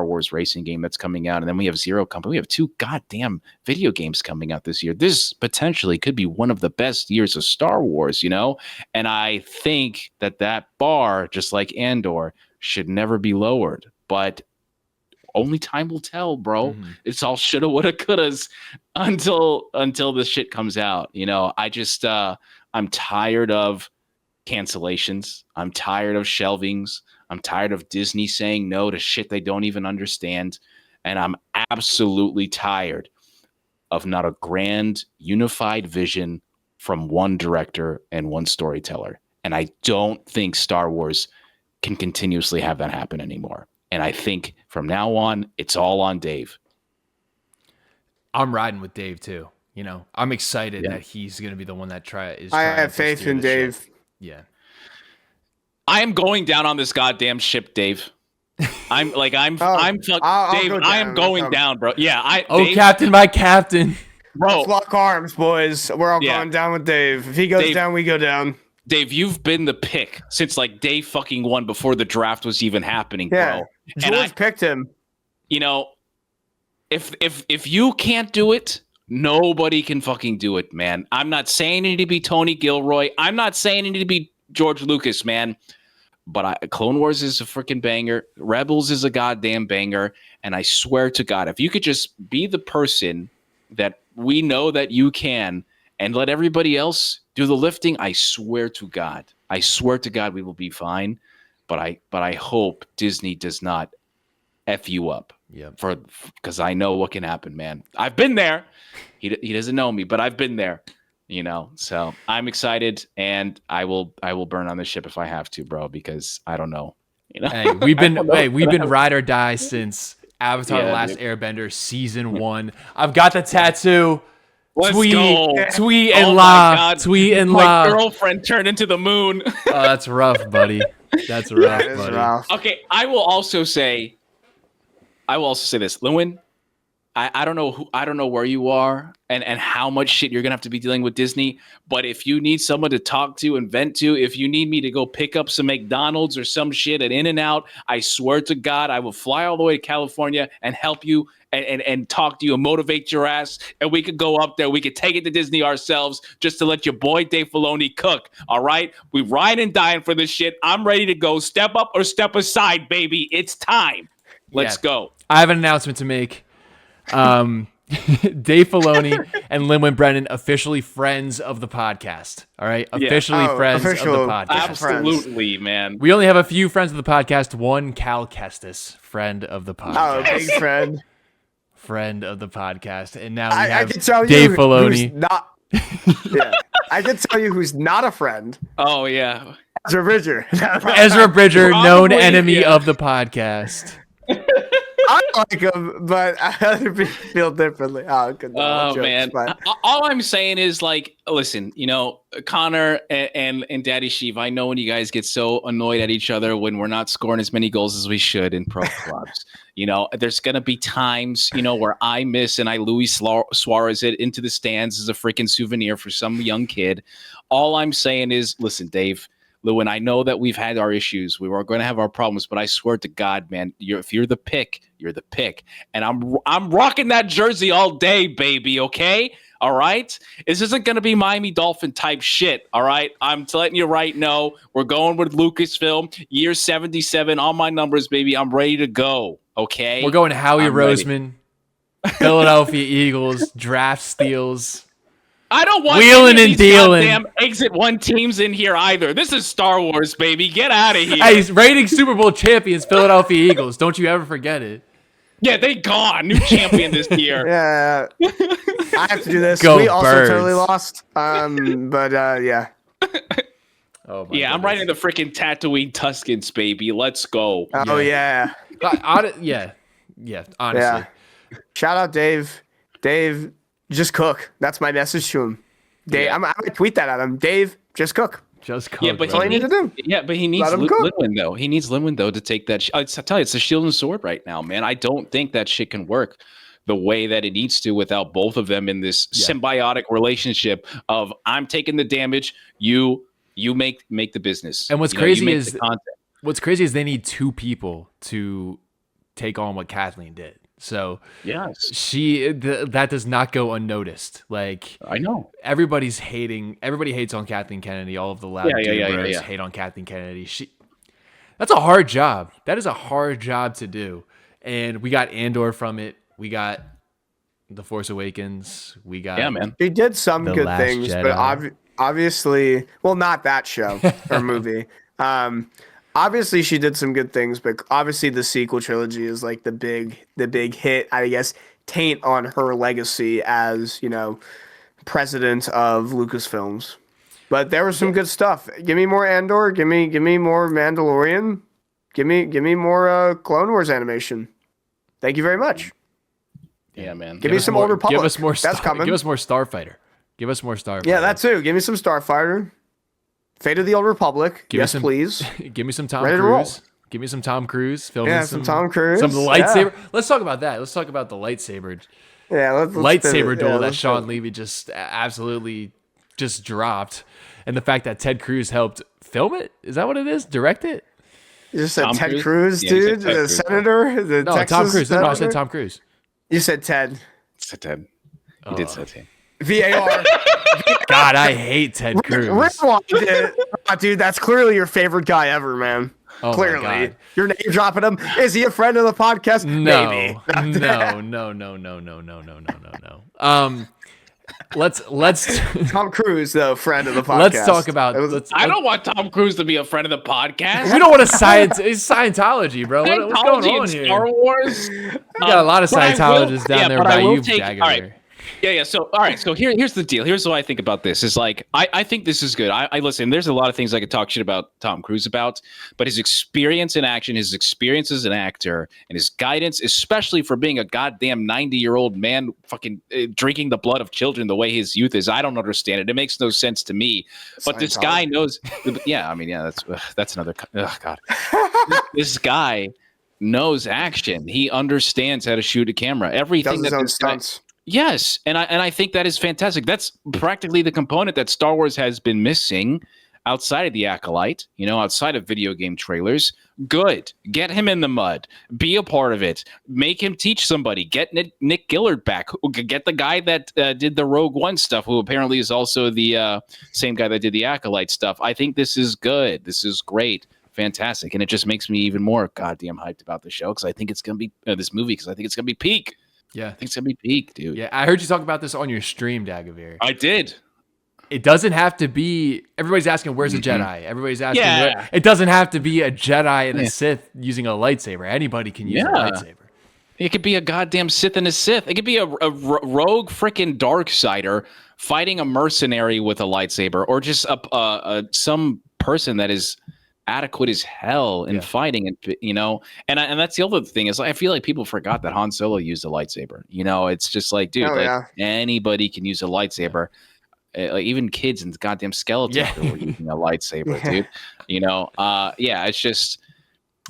Wars racing game that's coming out, and then we have Zero Company. We have 2 goddamn video games coming out this year. This potentially could be one of the best years of Star Wars. And I think that bar, just like Andor, should never be lowered. But only time will tell, bro. Mm-hmm. It's all shoulda, woulda, couldas until this shit comes out. I just I'm tired of cancellations. I'm tired of shelvings. I'm tired of Disney saying no to shit they don't even understand. And I'm absolutely tired of not a grand, unified vision from one director and one storyteller. And I don't think Star Wars can continuously have that happen anymore. And I think from now on, it's all on Dave. I'm riding with Dave too. I'm excited that he's going to be the one that is. I have faith in Dave. Ship. Yeah. I am going down on this goddamn ship, Dave. Dave, I am going down, bro. Yeah. Captain, my captain. Bro. Let's lock arms, boys. We're all going down with Dave. If he goes down, we go down. Dave, you've been the pick since like day fucking one before the draft was even happening, bro. George picked him. You know, if you can't do it, nobody can fucking do it, man. I'm not saying it need to be Tony Gilroy. I'm not saying it need to be George Lucas, man. But Clone Wars is a freaking banger. Rebels is a goddamn banger. And I swear to God, if you could just be the person that we know that you can and let everybody else do the lifting, I swear to God we will be fine. But I hope Disney does not F you up. Yeah. Because I know what can happen, man. I've been there. He doesn't know me, but I've been there. You know, so I'm excited, and I will burn on the ship if I have to, bro, because I don't know. You know, hey, we've been ride or die since Avatar: The Last Airbender season 1. I've got the tattoo. Tweet and la. My girlfriend turned into the moon. Oh, that's rough, buddy. That's rough, buddy. Rough. Okay, I will also say this, Lewin. I don't know where you are and how much shit you're gonna have to be dealing with Disney. But if you need someone to talk to and vent to, if you need me to go pick up some McDonald's or some shit at In-N-Out, I swear to God, I will fly all the way to California and help you and talk to you and motivate your ass. And we could go up there. We could take it to Disney ourselves just to let your boy Dave Filoni cook. All right, we ride and dying for this shit. I'm ready to go. Step up or step aside, baby. It's time. Let's go. I have an announcement to make. Dave Filoni and Lin-Win Brennan officially friends of the podcast. All right, officially friends of the podcast. Absolutely, man. We only have a few friends of the podcast. One, Cal Kestis, friend of the podcast. Oh, big friend of the podcast. And now we have can tell Dave you Filoni. I can tell you who's not a friend. Oh yeah, Ezra Bridger. Ezra Bridger, known enemy of the podcast. I like him, but other people feel differently. Oh man. All I'm saying is, like, listen, you know, Connor and Daddy Sheev, I know when you guys get so annoyed at each other when we're not scoring as many goals as we should in pro clubs. You know, there's going to be times, you know, where I miss and I Luis Suarez it into the stands as a freaking souvenir for some young kid. All I'm saying is, listen, Dave, Lewin, I know that we've had our issues. We were going to have our problems, but I swear to God, man, if you're the pick, you're the pick. And I'm rocking that jersey all day, baby, okay? All right? This isn't going to be Miami Dolphin type shit, all right? I'm letting you right now. We're going with Lucasfilm, year 77, all my numbers, baby. I'm ready to go, okay? We're going Howie Roseman, Philadelphia Eagles, draft steals. I don't want wheeling and dealing. Goddamn exit one teams in here either. This is Star Wars, baby. Get out of here. Hey, reigning Super Bowl champions, Philadelphia Eagles. Don't you ever forget it. Yeah, they gone. New champion this year. Yeah, I have to do this. Go we also Birds. totally lost. But yeah. Oh my yeah, I'm riding the freaking Tatooine Tuskens, baby. Let's go. Oh yeah. Yeah, honestly. Yeah. Shout out Dave. Dave, just cook. That's my message to him. Dave, Yeah. I'm gonna tweet that at him. Dave, just cook. Just cook. Yeah, but That's all you need to do. Yeah, but he needs Linwin though. He needs Linwin though to take that. I tell you, it's a shield and sword right now, man. I don't think that shit can work the way that it needs to without both of them in this symbiotic relationship of I'm taking the damage, you make the business. And what's crazy is they need two people to take on what Kathleen did. So yes, that does not go unnoticed. Like I know everybody hates on Kathleen Kennedy. All of the loud gamers hate on Kathleen Kennedy. That's a hard job. That is a hard job to do. And we got Andor from it. We got The Force Awakens. We got man. She did some The good Last things, Jedi. but obviously, well, not that show or movie. Obviously, she did some good things, but obviously the sequel trilogy is like the big hit, I guess, taint on her legacy as, you know, president of Lucasfilms. But there was some good stuff. Give me more Andor. Give me more Mandalorian. Give me more Clone Wars animation. Thank you very much. Yeah, man. Give me some Old Republic. Give us more. That's coming. Give us more Starfighter. Give us more Starfighter. Yeah, that too. Give me some Starfighter. Fate of the Old Republic. Please. Give me some Tom Ready to roll. Cruise. Give me some Tom Cruise. Filming Yeah, some Tom Cruise. Some of the lightsaber. Let's talk about that. Let's talk about the lightsaber. Yeah, let's lightsaber pivot. duel Yeah, that let's Sean pivot. Levy just absolutely just dropped, and the fact that Ted Cruz helped film it. Is that what it is? Direct it? You just said Tom Ted Cruise? Cruz, Yeah, you said dude, Ted the Cruz. senator, the No, Tom Texas Cruise. No, I said senator. Tom Cruise. You said Ted. Said Ted. You did say Ted. VAR. God, I hate Ted Cruz. Rewind it. Oh, dude, that's clearly your favorite guy ever, man. Oh my Clearly. God. You're name dropping him. Is he a friend of the podcast? No, Maybe. no. Let's Tom Cruise, though, friend of the podcast. let's talk about. I don't want Tom Cruise to be a friend of the podcast. We don't want to science. It's Scientology, bro. What's going Scientology on and here? Star Wars. We got a lot of But I will- Scientologists down yeah, there but I by will you, take- Dagovere. all right. Yeah. So, all right. So here's the deal. Here's what I think about this. Is like I think this is good. I listen. There's a lot of things I could talk shit about Tom Cruise about, but his experience in action, his experience as an actor, and his guidance, especially for being a goddamn 90-year-old man, fucking drinking the blood of children the way his youth is. I don't understand it. It makes no sense to me. But this guy knows. Yeah. I mean, yeah. That's another. Oh God. This guy knows action. He understands how to shoot a camera. Everything Does his that own this guy. stunts. Yes, and I think that is fantastic. That's practically the component that Star Wars has been missing outside of the Acolyte, outside of video game trailers. Good. Get him in the mud. Be a part of it. Make him teach somebody. Get Nick Gillard back. Get the guy that did the Rogue One stuff, who apparently is also the same guy that did the Acolyte stuff. I think this is good. This is great. Fantastic. And it just makes me even more goddamn hyped about the show because I think it's going to be this movie because I think it's going to be peak. Yeah, I think it's gonna be peak, dude. yeah. I heard you talk about this on your stream, Dagovere. I did. It doesn't have to be. Everybody's asking, "Where's a Jedi?" Everybody's asking. Yeah. It doesn't have to be a Jedi and a Sith using a lightsaber. Anybody can use a lightsaber. It could be a goddamn Sith and a Sith. It could be a rogue freaking Darksider fighting a mercenary with a lightsaber, or just some person that is adequate as hell in fighting, and that's the other thing is I feel like people forgot that Han Solo used a lightsaber. It's just like, dude, anybody can use a lightsaber. Like even kids and goddamn skeletons were using a lightsaber, dude. It's just.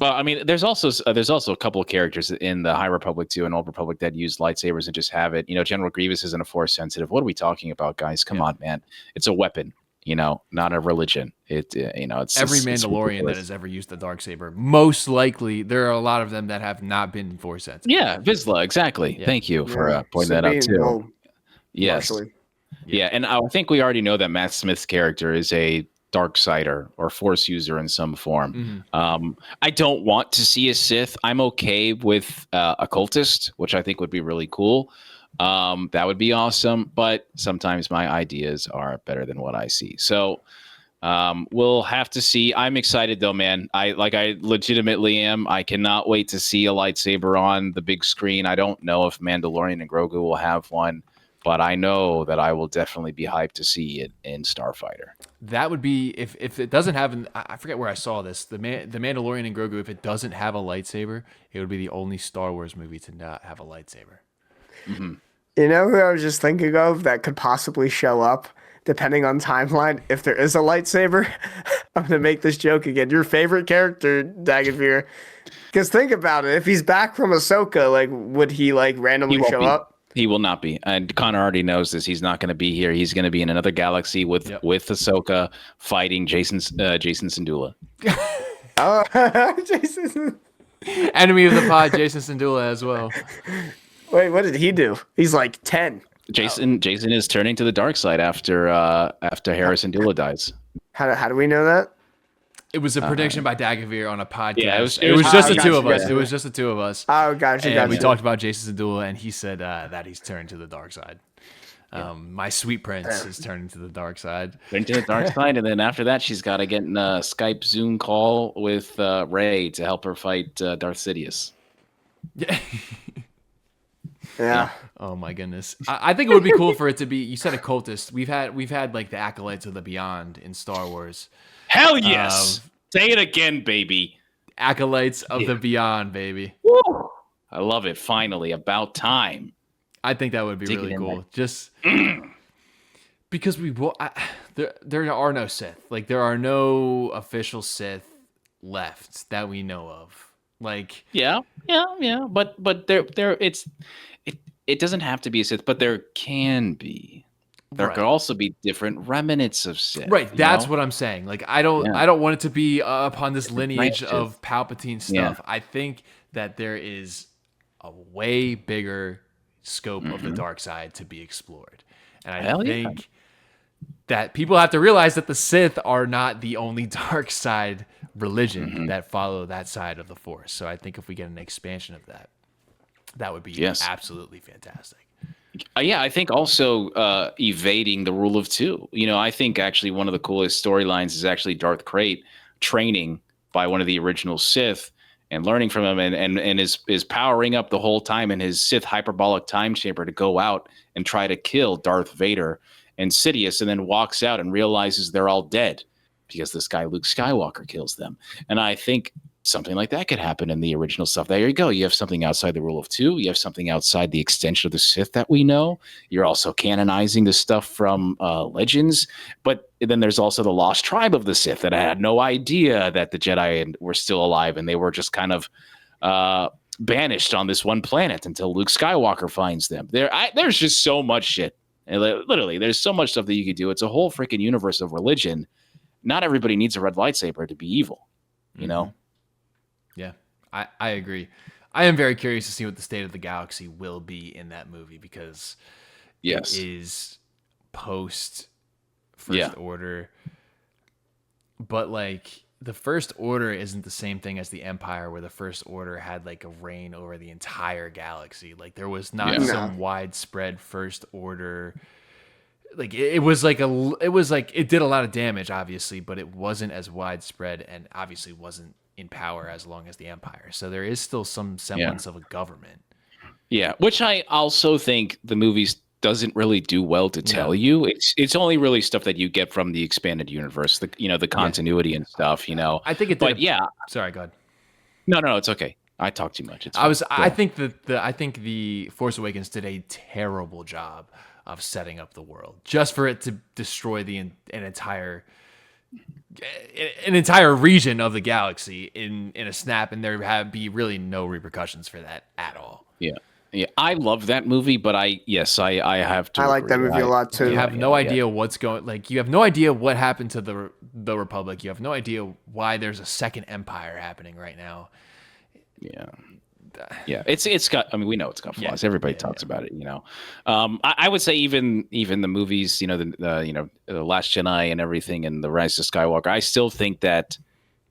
Well, I mean, there's also a couple of characters in the High Republic 2 and Old Republic that use lightsabers and just have it. General Grievous isn't a Force sensitive. What are we talking about, guys? Come on, man. It's a weapon. Not a religion. It's every Mandalorian that has ever used the Darksaber. Most likely, there are a lot of them that have not been Force sensitive. Yeah, Vizsla, exactly. Yeah. Thank you for pointing that out too. Yes. Yeah, and I think we already know that Matt Smith's character is a Darksider or Force user in some form. Mm-hmm. I don't want to see a Sith. I'm okay with a cultist, which I think would be really cool. That would be awesome, but sometimes my ideas are better than what I see. So we'll have to see. I'm excited though, man. I legitimately am. I cannot wait to see a lightsaber on the big screen. I don't know if Mandalorian and Grogu will have one, but I know that I will definitely be hyped to see it in Starfighter. That would be if it doesn't have I forget where I saw this. The Mandalorian and Grogu, if it doesn't have a lightsaber, it would be the only Star Wars movie to not have a lightsaber. Mm-hmm. You know who I was just thinking of that could possibly show up, depending on timeline, if there is a lightsaber? I'm going to make this joke again. Your favorite character, Dagovere. Because think about it. If he's back from Ahsoka, would he, randomly show up? He will not be. And Connor already knows this. He's not going to be here. He's going to be in another galaxy with Ahsoka fighting Jason Syndulla. Oh, Jason. Enemy of the pod, Jason Syndulla as well. Wait, what did he do? He's 10. Jason is turning to the dark side after Harrison Syndulla dies. How do we know that? It was a prediction by Dagovere on a podcast. Yeah, it was just the two of us. It was just the two of us. Oh, gotcha. And we talked about Jason Syndulla, and he said that he's turned to the dark side. My sweet prince is turning to the dark side. Turning to the dark side, and then after that, she's got to get in a Skype Zoom call with Rey to help her fight Darth Sidious. Yeah. Oh my goodness. I think it would be cool for it to be. You said a cultist. We've had the acolytes of the beyond in Star Wars. Hell yes. Say it again, baby. Acolytes of the beyond, baby. Woo. I love it. Finally, about time. I think that would be really cool. Just because there are no Sith. There are no official Sith left that we know of. But there it doesn't have to be a Sith, but there can be. There could also be different remnants of Sith. Right, that's what I'm saying. Like I don't want it to be upon this lineage of Palpatine stuff. I think that there is a way bigger scope of the dark side to be explored. And I think that people have to realize that the Sith are not the only dark side religion that follow that side of the Force. So I think if we get an expansion of that, that would be absolutely fantastic. Yeah, I think also evading the rule of two. I think actually one of the coolest storylines is actually Darth Krayt training by one of the original Sith and learning from him and is powering up the whole time in his Sith hyperbolic time chamber to go out and try to kill Darth Vader and Sidious, and then walks out and realizes they're all dead because this guy Luke Skywalker kills them. And I think something like that could happen in the original stuff. There you go. You have something outside the rule of two. You have something outside the extension of the Sith that we know. You're also canonizing the stuff from Legends. But then there's also the lost tribe of the Sith that had no idea that the Jedi were still alive, and they were just kind of banished on this one planet until Luke Skywalker finds them. There's just so much shit. And literally, there's so much stuff that you could do. It's a whole freaking universe of religion. Not everybody needs a red lightsaber to be evil, you know? Yeah, I agree. I am very curious to see what the state of the galaxy will be in that movie because it is post First Order. But like the First Order isn't the same thing as the Empire, where the First Order had like a reign over the entire galaxy. Like there was not some widespread First Order. Like it did a lot of damage, obviously, but it wasn't as widespread and obviously wasn't in power as long as the Empire. So there is still some semblance of a government. Yeah, which I also think the movies doesn't really do well to tell you. It's only really stuff that you get from the expanded universe, the continuity and stuff. I think it did. But sorry, go ahead. No, it's okay. I talk too much. I think the Force Awakens did a terrible job of setting up the world just for it to destroy an entire region of the galaxy in a snap, and there be really no repercussions for that at all. Yeah, I love that movie, but I have to. I like that movie a lot too. You have no idea what's going. Like you have no idea what happened to the Republic. You have no idea why there's a second empire happening right now. Yeah, it's got. I mean, we know it's got flaws. Everybody talks about it. I would say even the movies, the Last Jedi and everything, and the Rise of Skywalker. I still think that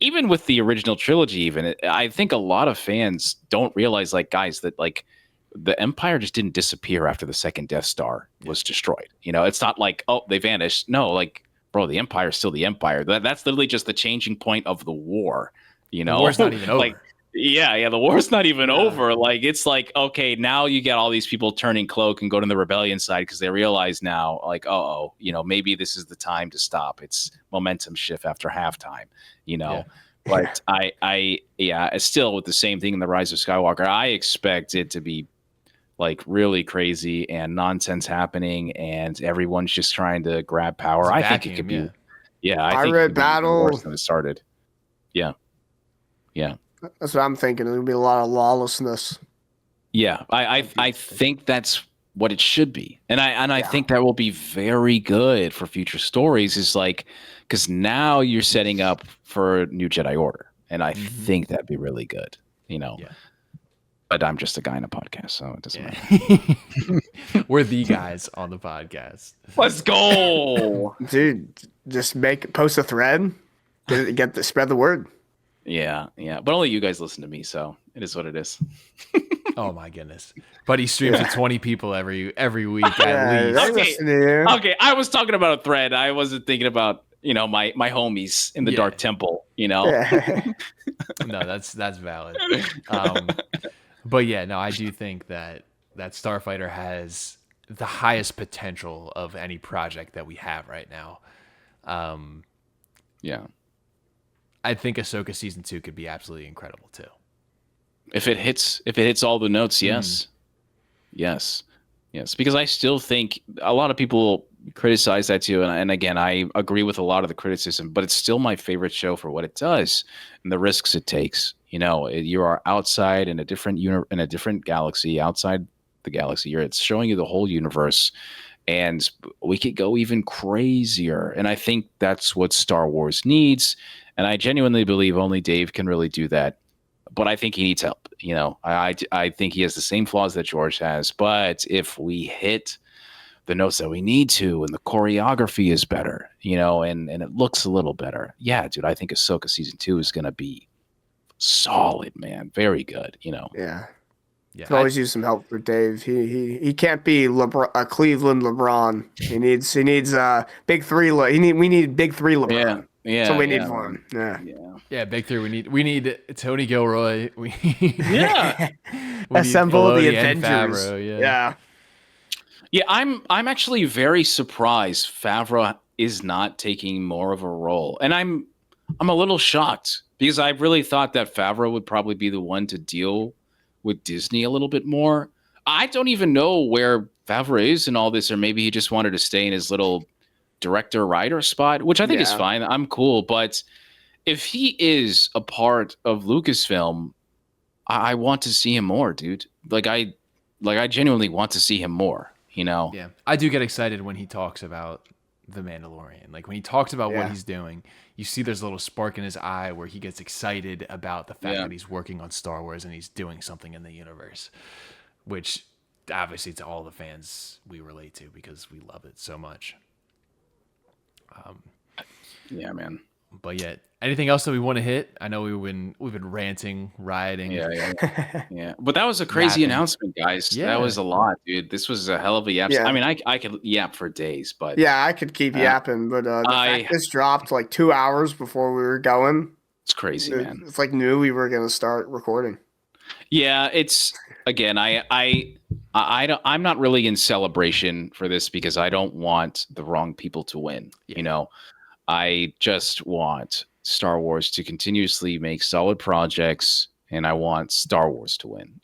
even with the original trilogy, I think a lot of fans don't realize, like guys, that like the Empire just didn't disappear after the second Death Star was destroyed. It's not like they vanished. No, like bro, the Empire is still the Empire. That's literally just the changing point of the war. The war's not even over. Like, Yeah, the war's not even over. Like, it's like, okay, now you get all these people turning cloak and go to the rebellion side because they realize now, like, maybe this is the time to stop. It's momentum shift after halftime, But I still with the same thing in the Rise of Skywalker, I expect it to be like really crazy and nonsense happening, and everyone's just trying to grab power. I think it could be, I think it could battle be worse than it started. Yeah. That's what I'm thinking. There'll be a lot of lawlessness. Yeah, I think that's what it should be, and I think that will be very good for future stories. Is like because now you're setting up for New Jedi Order, and I think that'd be really good. Yeah. But I'm just a guy in a podcast, so it doesn't matter. We're the guys on the podcast. Let's go, dude. Just post a thread, spread the word. Yeah, but only you guys listen to me, so it is what it is. Oh my goodness! But he streams to 20 people every week at least. Okay, I was talking about a thread. I wasn't thinking about my homies in the Dark Temple. No, that's valid. But I do think that Starfighter has the highest potential of any project that we have right now. I think Ahsoka season 2 could be absolutely incredible too. If it hits all the notes, yes. Because I still think a lot of people criticize that too, and again, I agree with a lot of the criticism, but it's still my favorite show for what it does and the risks it takes. You are outside in a different galaxy, outside the galaxy. It's showing you the whole universe, and we could go even crazier. And I think that's what Star Wars needs. And I genuinely believe only Dave can really do that. But I think he needs help. I think he has the same flaws that George has. But if we hit the notes that we need to, and the choreography is better, and it looks a little better. Yeah, dude, I think Ahsoka season 2 is going to be solid, man. Very good, Yeah. Could always use some help for Dave. He can't be a Cleveland LeBron. He needs big three. We need big three LeBron. Yeah. So we need one. Yeah, big three. We need Tony Gilroy. We assemble Filoni the and Avengers. Favreau, Yeah, I'm actually very surprised Favreau is not taking more of a role. And I'm a little shocked because I really thought that Favreau would probably be the one to deal with Disney a little bit more. I don't even know where Favreau is in all this, or maybe he just wanted to stay in his little director-writer spot, which I think is fine. I'm cool. But if he is a part of Lucasfilm, I want to see him more, dude. I genuinely want to see him more. Yeah, I do get excited when he talks about the Mandalorian. Like when he talks about what he's doing, you see there's a little spark in his eye where he gets excited about the fact that he's working on Star Wars and he's doing something in the universe, which obviously to all the fans we relate to because we love it so much. Yeah, man. But yeah, anything else that we want to hit? I know we've been ranting, rioting. Yeah. But that was a crazy announcement, guys. Yeah. That was a lot, dude. This was a hell of a yap. Yeah. I mean, I could yap for days, but I could keep yapping. But the fact this dropped like 2 hours before we were going. It's crazy, man. It's like knew we were gonna start recording. Yeah, it's again. I'm not really in celebration for this because I don't want the wrong people to win. I just want Star Wars to continuously make solid projects, and I want Star Wars to win.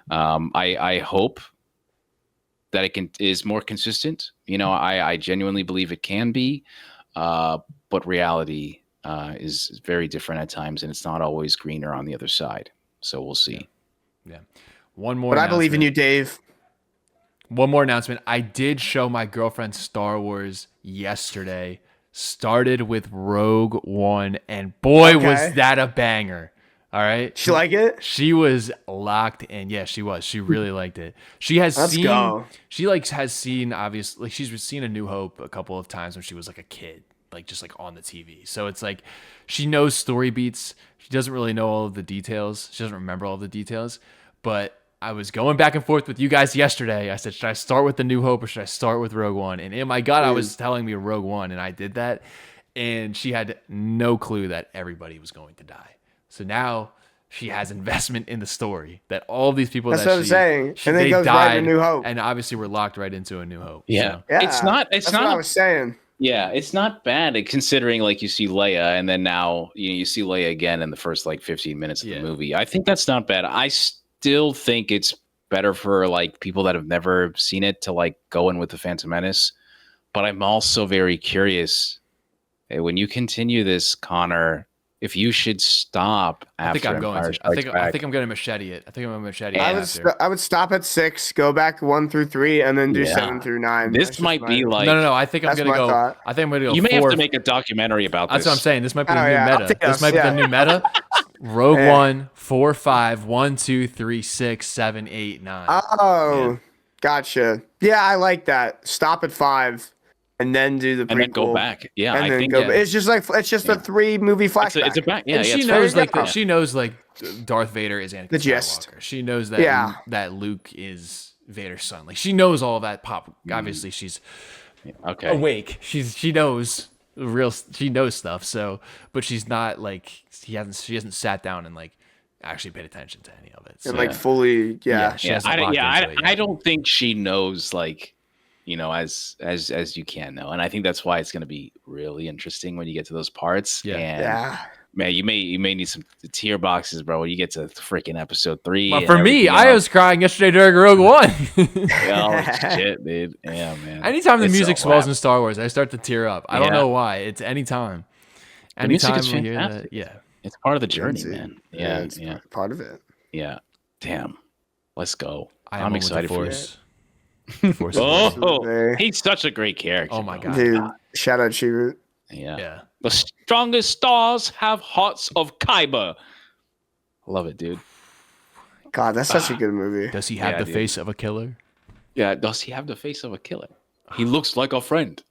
I hope that it is more consistent. I genuinely believe it can be, but reality is very different at times, and it's not always greener on the other side. So we'll see. Yeah. One more. But I believe in you, Dave. One more announcement. I did show my girlfriend Star Wars yesterday. Started with Rogue One, and boy, was that a banger. All right. She like it? She was locked in. Yeah, she was. She really liked it. She has has seen, obviously, she's seen A New Hope a couple of times when she was like a kid, like just like on the TV. So it's like she knows story beats. She doesn't really know all of the details. She doesn't remember all of the details. But I was going back and forth with you guys yesterday. I said, should I start with The New Hope or should I start with Rogue One? And in my gut, I was telling me Rogue One, and I did that. And she had no clue that everybody was going to die. So now she has investment in the story that all these people That's what I'm saying. And then goes died, right to New Hope. And obviously we're locked right into A New Hope. Yeah. So. It's not what I was saying. Yeah, it's not bad considering like you see Leia and then now you see Leia again in the first like 15 minutes of the movie. I think that's not bad. I still think it's better for like people that have never seen it to like go in with the Phantom Menace. But I'm also very curious when you continue this, Connor, if you should stop after I think I'm going to. I think I'm going to machete it. I would stop at 6, go back 1 through 3, and then do 7 through 9. This might be like no. I think I'm going to go. Thought. I think I'm going to go. You may 4. have to make a documentary about this. That's what I'm saying. This might be the new meta. This might be the new meta. Rogue One, 4, 5, 1, 2, 3, 6, 7, 8, 9. Oh, gotcha. Yeah, I like that. Stop at 5. And then do the prequel. And then go back. Yeah, and then go. It's just a 3-movie flashback. It's a back. Yeah, she knows like Darth Vader is Anakin Skywalker. She knows that that Luke is Vader's son. Like she knows all that pop. Obviously, she's awake. She knows she knows stuff. So, but she's not like she hasn't sat down and like actually paid attention to any of it. So, and like fully, I don't think she knows like. As you can know. And I think that's why it's going to be really interesting when you get to those parts. Man, you may need some tear boxes, bro, when you get to freaking episode 3. Well, for me, I was crying yesterday during Rogue One. Oh, shit, dude. Yeah, man. Anytime the music swells in Star Wars, I start to tear up. I don't know why. It's anytime. Anytime we hear that, it's part of the journey, man. Yeah, it's part of it. Yeah. Damn. Let's go. I'm excited for it. The Force He's such a great character. Oh my god, dude! Shout out Sheev. Yeah. The strongest stars have hearts of kyber. Love it, dude. God, that's such a good movie. Does he have the face of a killer? Yeah, does he have the face of a killer? He looks like a friend.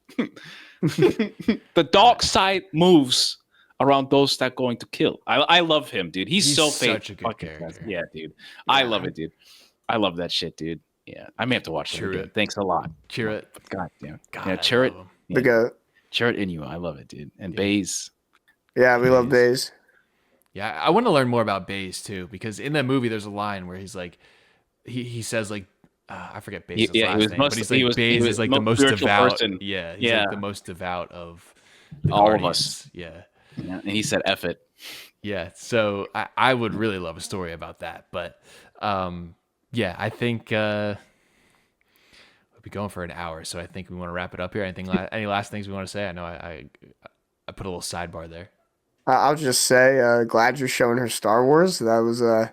The dark side moves around those that are going to kill. I love him, dude. He's so such a good character. Yeah, dude. Yeah. I love it, dude. I love that shit, dude. Yeah, I may have to watch it again. Thanks a lot. Cheer it. God damn. God, yeah, cheer it. The goat. Cheer it in you. I love it, dude. And Baze. Yeah, we love Baze. Yeah, I want to learn more about Baze too, because in that movie there's a line where he's like, he says like, I forget Baze's last name, but he's like, Baze is like the most devout person. Yeah, he's like the most devout of all of us. Yeah. And he said, "F it." Yeah, so I would really love a story about that, but yeah, I think we'll be going for an hour, so I think we want to wrap it up here. Any last things we want to say? I know I put a little sidebar there. I'll just say, glad you're showing her Star Wars. That was, I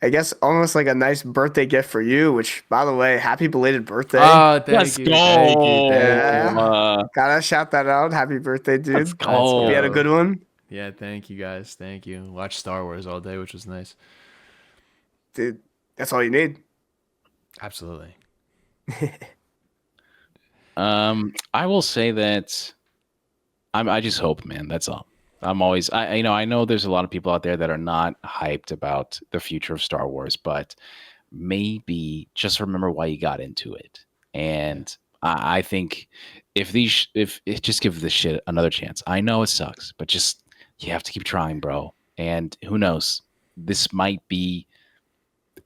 guess, almost like a nice birthday gift for you, which, by the way, happy belated birthday. Oh, thank you. Thank you. Gotta shout that out. Happy birthday, dude. Let's go. You had a good one. Yeah, thank you, guys. Thank you. Watched Star Wars all day, which was nice. Dude, that's all you need. Absolutely. I will say that I just hope, man. That's all. I'm always, I know there's a lot of people out there that are not hyped about the future of Star Wars, but maybe just remember why you got into it. And I think if just give this shit another chance. I know it sucks, but just you have to keep trying, bro. And who knows? It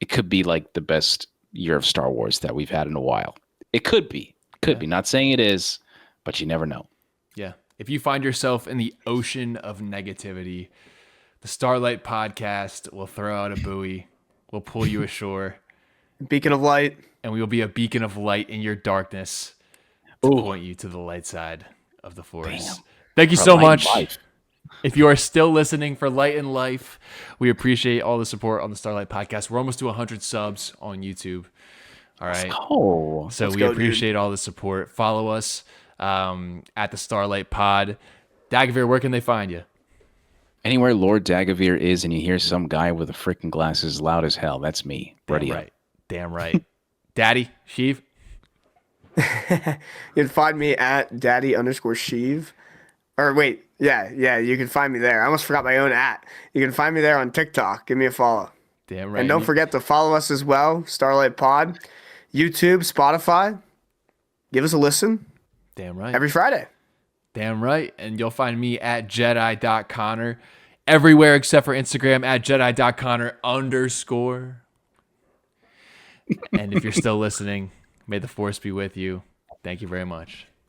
could be like the best year of Star Wars that we've had in a while. It could be. Not saying it is, but you never know. Yeah. If you find yourself in the ocean of negativity, the Starlight podcast will throw out a buoy. We'll pull you ashore. Beacon of light. And we will be a beacon of light in your darkness to point you to the light side of the Force. Damn. Thank you so much. If you are still listening for Light in Life, we appreciate all the support on the Starlight podcast. We're almost to 100 subs on YouTube. All right. So we appreciate all the support. Follow us at the Starlight Pod. Dagovere, where can they find you? Anywhere Lord Dagovere is and you hear some guy with a freaking glasses loud as hell, that's me. Damn right. Daddy, Sheev? You can find me at daddy_Sheev. Or wait, yeah, you can find me there. I almost forgot my own @ You can find me there on TikTok. Give me a follow. Damn right. And don't forget to follow us as well, Starlight Pod, YouTube, Spotify. Give us a listen. Damn right. Every Friday. Damn right. And you'll find me at Jedi.Connor everywhere except for Instagram at Jedi.Connor_. And if you're still listening, may the Force be with you. Thank you very much.